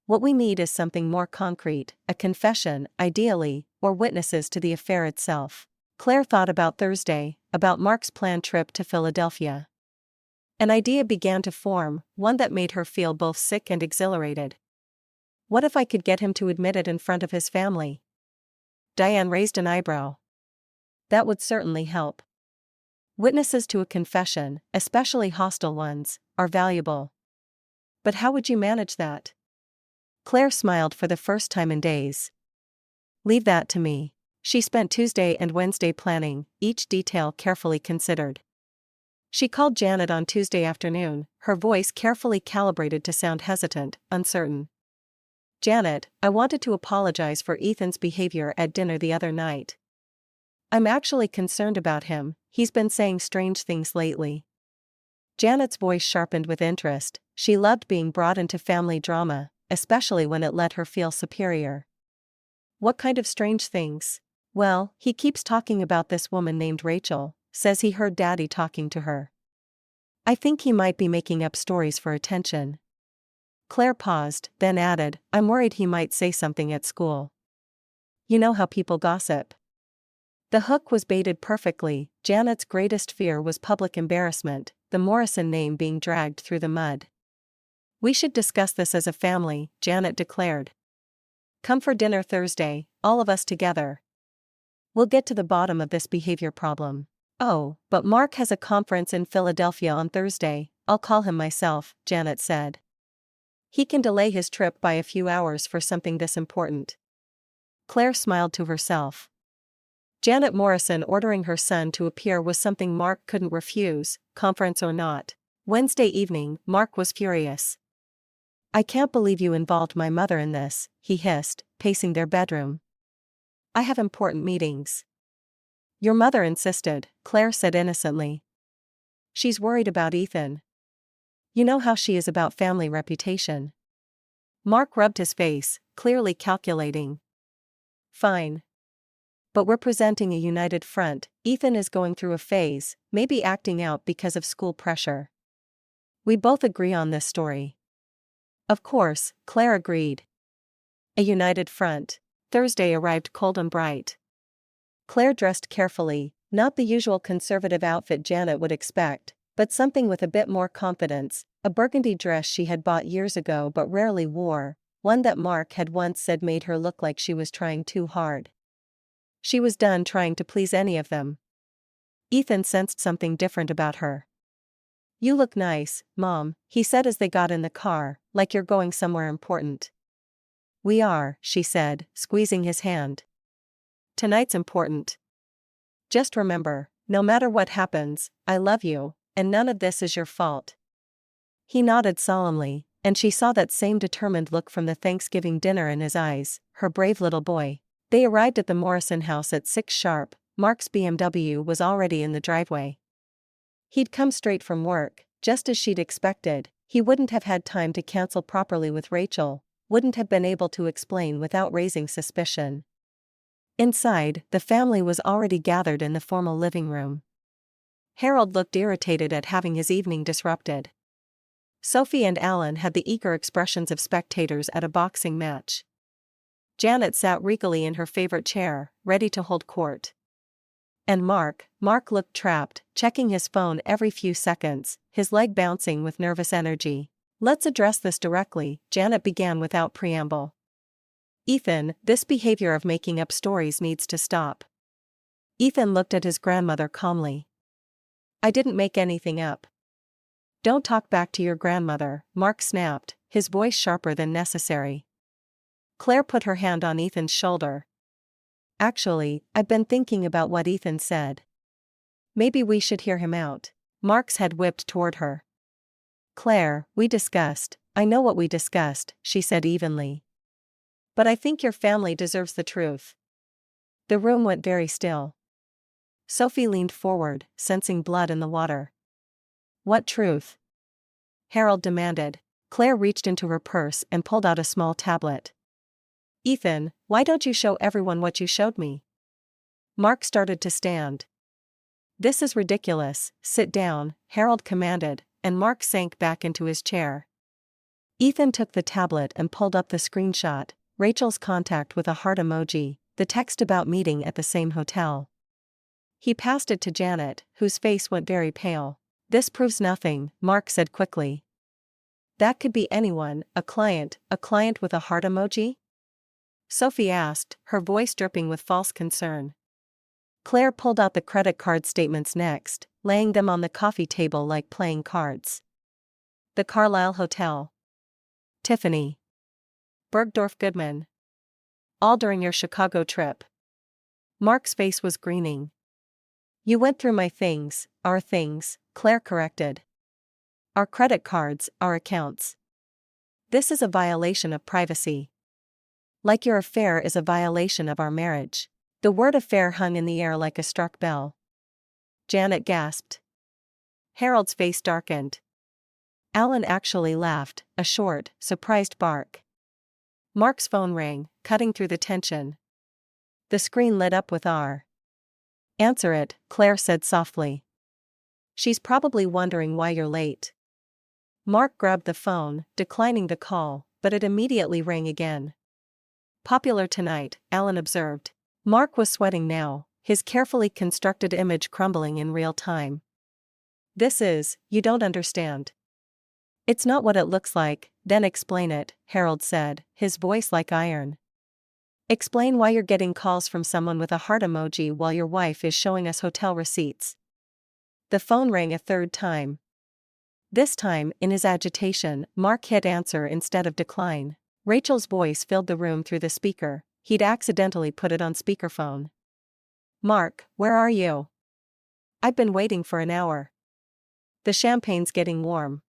"What we need is something more concrete, a confession, ideally, or witnesses to the affair itself." Claire thought about Thursday, about Mark's planned trip to Philadelphia. An idea began to form, one that made her feel both sick and exhilarated. "What if I could get him to admit it in front of his family?" Diane raised an eyebrow. "That would certainly help. Witnesses to a confession, especially hostile ones, are valuable. But how would you manage that?" Claire smiled for the first time in days. "Leave that to me." She spent Tuesday and Wednesday planning, each detail carefully considered. She called Janet on Tuesday afternoon, her voice carefully calibrated to sound hesitant, uncertain. "Janet, I wanted to apologize for Ethan's behavior at dinner the other night. I'm actually concerned about him, he's been saying strange things lately." Janet's voice sharpened with interest. She loved being brought into family drama, especially when it let her feel superior. "What kind of strange things?" "Well, he keeps talking about this woman named Rachel. Says he heard Daddy talking to her. I think he might be making up stories for attention." Claire paused, then added, "I'm worried he might say something at school. You know how people gossip." The hook was baited perfectly. Janet's greatest fear was public embarrassment, the Morrison name being dragged through the mud. "We should discuss this as a family," Janet declared. "Come for dinner Thursday, all of us together. We'll get to the bottom of this behavior problem." Oh, but Mark has a conference in Philadelphia on Thursday. I'll call him myself, Janet said. He can delay his trip by a few hours for something this important. Claire smiled to herself. Janet Morrison ordering her son to appear was something Mark couldn't refuse, conference or not. Wednesday evening, Mark was furious. I can't believe you involved my mother in this, he hissed, pacing their bedroom. I have important meetings. Your mother insisted, Claire said innocently. She's worried about Ethan. You know how she is about family reputation. Mark rubbed his face, clearly calculating. Fine. But we're presenting a united front. Ethan is going through a phase, maybe acting out because of school pressure. We both agree on this story. Of course, Claire agreed. A united front. Thursday arrived cold and bright. Claire dressed carefully, not the usual conservative outfit Janet would expect, but something with a bit more confidence, a burgundy dress she had bought years ago but rarely wore, one that Mark had once said made her look like she was trying too hard. She was done trying to please any of them. Ethan sensed something different about her. You look nice, Mom, he said as they got in the car, like you're going somewhere important. We are, she said, squeezing his hand. Tonight's important. Just remember, no matter what happens, I love you, and none of this is your fault. He nodded solemnly, and she saw that same determined look from the Thanksgiving dinner in his eyes, her brave little boy. They arrived at the Morrison house at 6 sharp, Mark's BMW was already in the driveway. He'd come straight from work, just as she'd expected. He wouldn't have had time to cancel properly with Rachel, wouldn't have been able to explain without raising suspicion. Inside, the family was already gathered in the formal living room. Harold looked irritated at having his evening disrupted. Sophie and Alan had the eager expressions of spectators at a boxing match. Janet sat regally in her favorite chair, ready to hold court. And Mark looked trapped, checking his phone every few seconds, his leg bouncing with nervous energy. Let's address this directly, Janet began without preamble. Ethan, this behavior of making up stories needs to stop. Ethan looked at his grandmother calmly. I didn't make anything up. Don't talk back to your grandmother, Mark snapped, his voice sharper than necessary. Claire put her hand on Ethan's shoulder. Actually, I've been thinking about what Ethan said. Maybe we should hear him out. Mark's head whipped toward her. Claire, I know what we discussed, she said evenly. But I think your family deserves the truth. The room went very still. Sophie leaned forward, sensing blood in the water. What truth? Harold demanded. Claire reached into her purse and pulled out a small tablet. Ethan, why don't you show everyone what you showed me? Mark started to stand. This is ridiculous, sit down, Harold commanded, and Mark sank back into his chair. Ethan took the tablet and pulled up the screenshot, Rachel's contact with a heart emoji, the text about meeting at the same hotel. He passed it to Janet, whose face went very pale. This proves nothing, Mark said quickly. That could be anyone, a client with a heart emoji? Sophie asked, her voice dripping with false concern. Claire pulled out the credit card statements next, laying them on the coffee table like playing cards. The Carlisle Hotel. Tiffany. Bergdorf Goodman. All during your Chicago trip. Mark's face was greening. You went through my things, our things, Claire corrected. Our credit cards, our accounts. This is a violation of privacy. Like your affair is a violation of our marriage. The word affair hung in the air like a struck bell. Janet gasped. Harold's face darkened. Alan actually laughed, a short, surprised bark. Mark's phone rang, cutting through the tension. The screen lit up with R. Answer it, Claire said softly. She's probably wondering why you're late. Mark grabbed the phone, declining the call, but it immediately rang again. Popular tonight, Alan observed. Mark was sweating now, his carefully constructed image crumbling in real time. You don't understand. It's not what it looks like, then explain it, Harold said, his voice like iron. Explain why you're getting calls from someone with a heart emoji while your wife is showing us hotel receipts. The phone rang a third time. This time, in his agitation, Mark hit answer instead of decline. Rachel's voice filled the room through the speaker. He'd accidentally put it on speakerphone. "Mark, where are you? I've been waiting for an hour. The champagne's getting warm."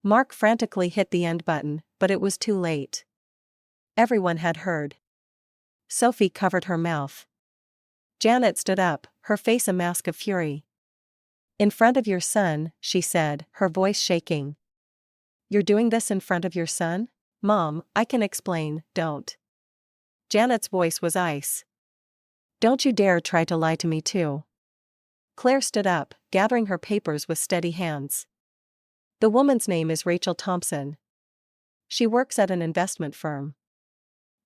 Mark frantically hit the end button, but it was too late. Everyone had heard. Sophie covered her mouth. Janet stood up, her face a mask of fury. "In front of your son," she said, her voice shaking. "You're doing this in front of your son?" "Mom, I can explain, don't." Janet's voice was ice. "Don't you dare try to lie to me too." Claire stood up, gathering her papers with steady hands. "The woman's name is Rachel Thompson. She works at an investment firm.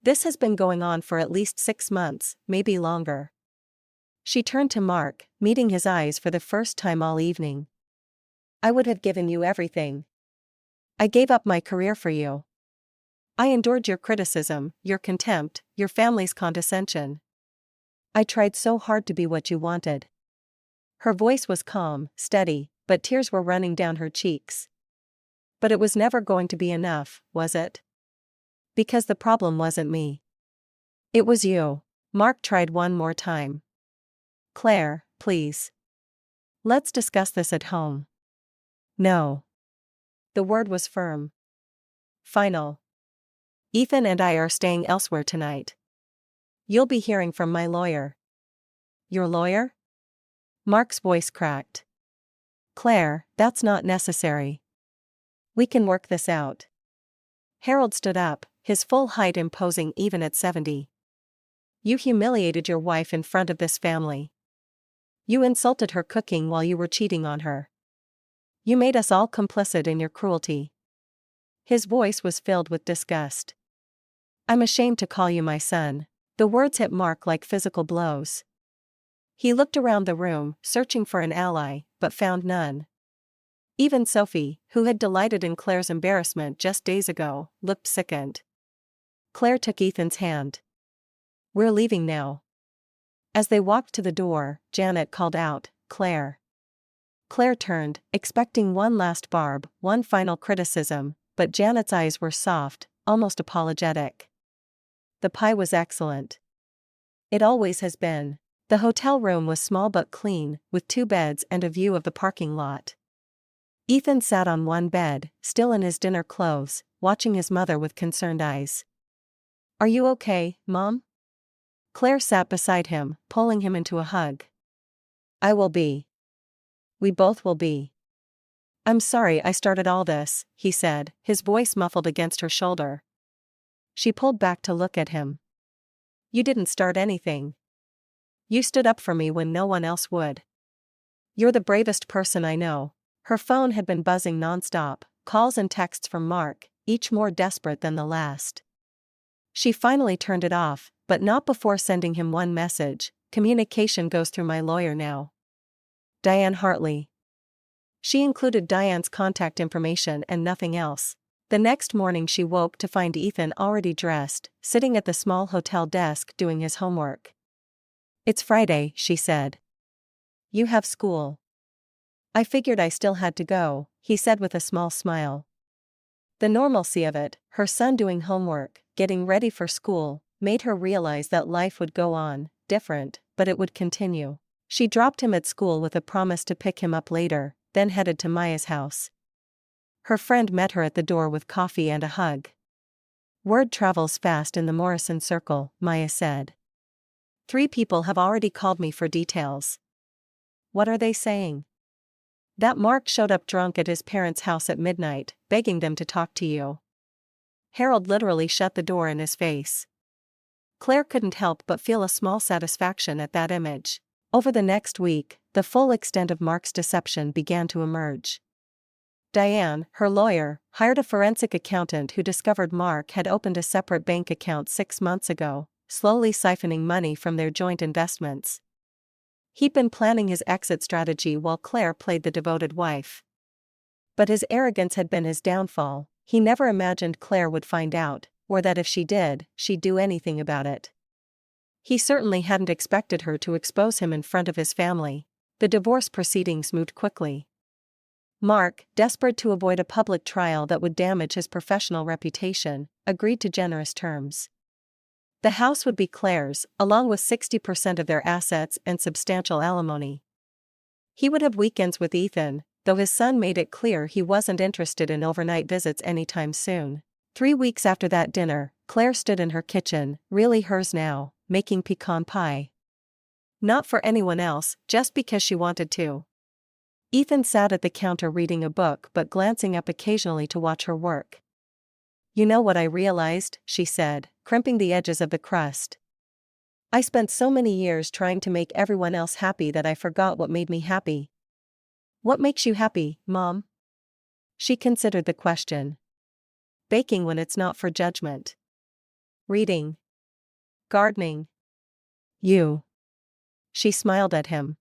This has been going on for at least 6 months, maybe longer." She turned to Mark, meeting his eyes for the first time all evening. "I would have given you everything. I gave up my career for you. I endured your criticism, your contempt, your family's condescension. I tried so hard to be what you wanted." Her voice was calm, steady, but tears were running down her cheeks. "But it was never going to be enough, was it? Because the problem wasn't me. It was you." Mark tried one more time. "Claire, please. Let's discuss this at home." "No." The word was firm. "Final. Ethan and I are staying elsewhere tonight. You'll be hearing from my lawyer." "Your lawyer?" Mark's voice cracked. "Claire, that's not necessary. We can work this out." Harold stood up, his full height imposing even at 70. "You humiliated your wife in front of this family. You insulted her cooking while you were cheating on her. You made us all complicit in your cruelty." His voice was filled with disgust. "I'm ashamed to call you my son." The words hit Mark like physical blows. He looked around the room, searching for an ally, but found none. Even Sophie, who had delighted in Claire's embarrassment just days ago, looked sickened. Claire took Ethan's hand. "We're leaving now." As they walked to the door, Janet called out, "Claire." Claire turned, expecting one last barb, one final criticism, but Janet's eyes were soft, almost apologetic. "The pie was excellent. It always has been." The hotel room was small but clean, with 2 beds and a view of the parking lot. Ethan sat on one bed, still in his dinner clothes, watching his mother with concerned eyes. "Are you okay, Mom?" Claire sat beside him, pulling him into a hug. "I will be. We both will be." "I'm sorry I started all this," he said, his voice muffled against her shoulder. She pulled back to look at him. "You didn't start anything. You stood up for me when no one else would. You're the bravest person I know." Her phone had been buzzing nonstop, calls and texts from Mark, each more desperate than the last. She finally turned it off, but not before sending him one message: "Communication goes through my lawyer now. Diane Hartley." She included Diane's contact information and nothing else. The next morning she woke to find Ethan already dressed, sitting at the small hotel desk doing his homework. "It's Friday," she said. "You have school." "I figured I still had to go," he said with a small smile. The normalcy of it, her son doing homework, getting ready for school, made her realize that life would go on, different, but it would continue. She dropped him at school with a promise to pick him up later, then headed to Maya's house. Her friend met her at the door with coffee and a hug. "Word travels fast in the Morrison circle," Maya said. 3 people have already called me for details." "What are they saying?" "That Mark showed up drunk at his parents' house at midnight, begging them to talk to you." Harold literally shut the door in his face. Claire couldn't help but feel a small satisfaction at that image. Over the next week, the full extent of Mark's deception began to emerge. Diane, her lawyer, hired a forensic accountant who discovered Mark had opened a separate bank account 6 months ago, slowly siphoning money from their joint investments. He'd been planning his exit strategy while Claire played the devoted wife. But his arrogance had been his downfall. He never imagined Claire would find out, or that if she did, she'd do anything about it. He certainly hadn't expected her to expose him in front of his family. The divorce proceedings moved quickly. Mark, desperate to avoid a public trial that would damage his professional reputation, agreed to generous terms. The house would be Claire's, along with 60% of their assets and substantial alimony. He would have weekends with Ethan, though his son made it clear he wasn't interested in overnight visits anytime soon. 3 weeks after that dinner, Claire stood in her kitchen, really hers now, making pecan pie. Not for anyone else, just because she wanted to. Ethan sat at the counter reading a book but glancing up occasionally to watch her work. "You know what I realized," she said, crimping the edges of the crust. "I spent so many years trying to make everyone else happy that I forgot what made me happy." "What makes you happy, Mom?" She considered the question. "Baking when it's not for judgment. Reading. Gardening. You." She smiled at him.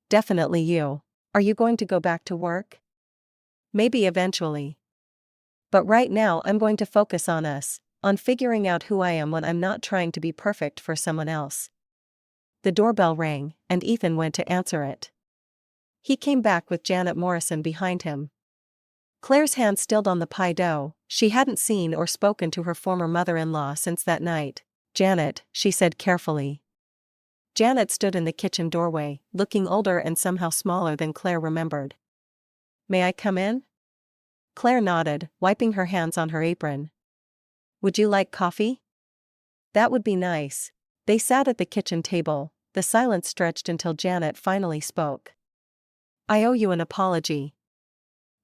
"Definitely you. Are you going to go back to work?" "Maybe eventually. But right now I'm going to focus on us, on figuring out who I am when I'm not trying to be perfect for someone else." The doorbell rang, and Ethan went to answer it. He came back with Janet Morrison behind him. Claire's hand stilled on the pie dough. She hadn't seen or spoken to her former mother-in-law since that night. "Janet," she said carefully. Janet stood in the kitchen doorway, looking older and somehow smaller than Claire remembered. "May I come in?" Claire nodded, wiping her hands on her apron. "Would you like coffee?" "That would be nice." They sat at the kitchen table, the silence stretched until Janet finally spoke. "I owe you an apology."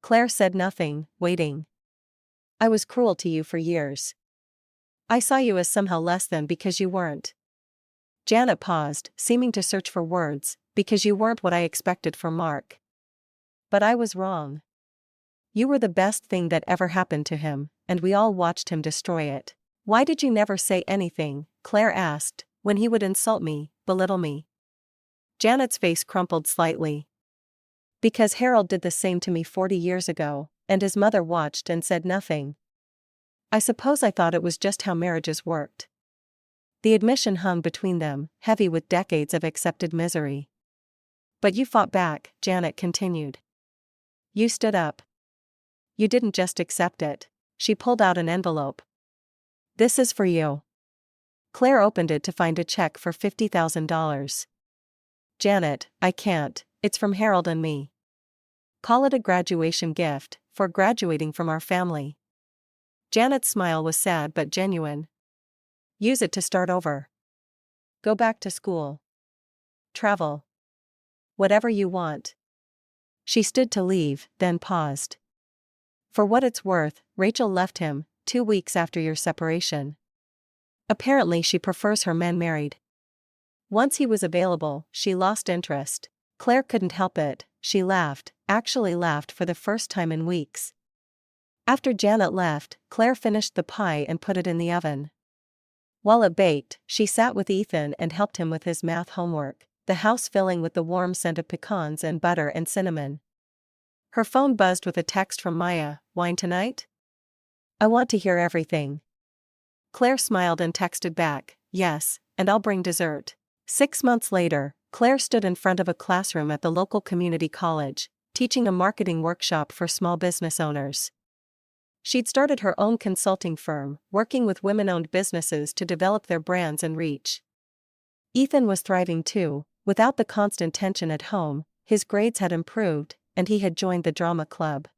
Claire said nothing, waiting. "I was cruel to you for years. I saw you as somehow less than because you weren't." Janet paused, seeming to search for words, "because you weren't what I expected from Mark. But I was wrong. You were the best thing that ever happened to him, and we all watched him destroy it." "Why did you never say anything?" Claire asked, "when he would insult me, belittle me?" Janet's face crumpled slightly. "Because Harold did the same to me 40 years ago, and his mother watched and said nothing. I suppose I thought it was just how marriages worked." The admission hung between them, heavy with decades of accepted misery. "But you fought back," Janet continued. "You stood up. You didn't just accept it." She pulled out an envelope. "This is for you." Claire opened it to find a check for $50,000. "Janet, I can't, it's from Harold and me. Call it a graduation gift, for graduating from our family." Janet's smile was sad but genuine. "Use it to start over. Go back to school. Travel. Whatever you want." She stood to leave, then paused. "For what it's worth, Rachel left him, 2 weeks after your separation. Apparently she prefers her men married. Once he was available, she lost interest." Claire couldn't help it, she laughed, actually laughed for the first time in weeks. After Janet left, Claire finished the pie and put it in the oven. While it baked, she sat with Ethan and helped him with his math homework, the house filling with the warm scent of pecans and butter and cinnamon. Her phone buzzed with a text from Maya. "Wine tonight? I want to hear everything." Claire smiled and texted back, "Yes, and I'll bring dessert." 6 months later, Claire stood in front of a classroom at the local community college, teaching a marketing workshop for small business owners. She'd started her own consulting firm, working with women-owned businesses to develop their brands and reach. Ethan was thriving too. Without the constant tension at home, his grades had improved, and he had joined the drama club.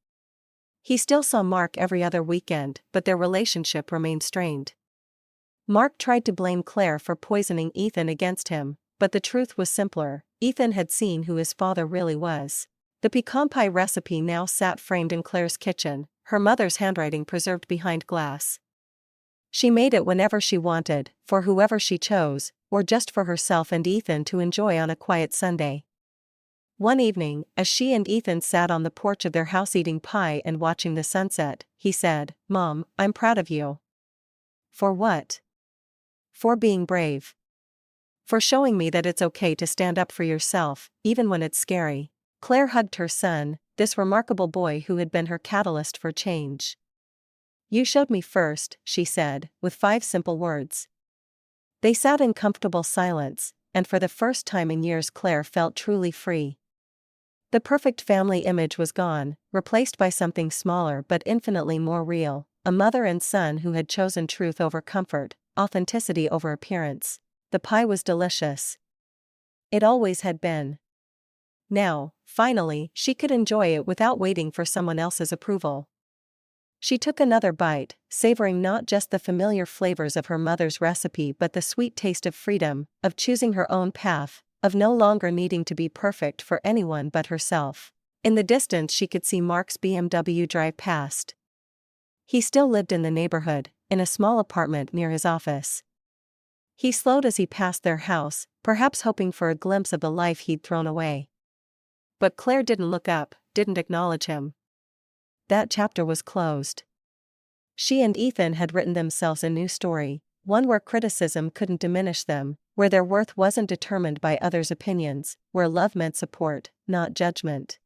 He still saw Mark every other weekend, but their relationship remained strained. Mark tried to blame Claire for poisoning Ethan against him, but the truth was simpler. Ethan had seen who his father really was. The pecan pie recipe now sat framed in Claire's kitchen, her mother's handwriting preserved behind glass. She made it whenever she wanted, for whoever she chose, or just for herself and Ethan to enjoy on a quiet Sunday. One evening, as she and Ethan sat on the porch of their house eating pie and watching the sunset, he said, "Mom, I'm proud of you." "For what?" "For being brave. For showing me that it's okay to stand up for yourself, even when it's scary." Claire hugged her son, this remarkable boy who had been her catalyst for change. "You showed me first," she said, with 5 simple words. They sat in comfortable silence, and for the first time in years Claire felt truly free. The perfect family image was gone, replaced by something smaller but infinitely more real, a mother and son who had chosen truth over comfort, authenticity over appearance. The pie was delicious. It always had been. Now, finally, she could enjoy it without waiting for someone else's approval. She took another bite, savoring not just the familiar flavors of her mother's recipe but the sweet taste of freedom, of choosing her own path, of no longer needing to be perfect for anyone but herself. In the distance she could see Mark's BMW drive past. He still lived in the neighborhood, in a small apartment near his office. He slowed as he passed their house, perhaps hoping for a glimpse of the life he'd thrown away. But Claire didn't look up, didn't acknowledge him. That chapter was closed. She and Ethan had written themselves a new story, one where criticism couldn't diminish them, where their worth wasn't determined by others' opinions, where love meant support, not judgment.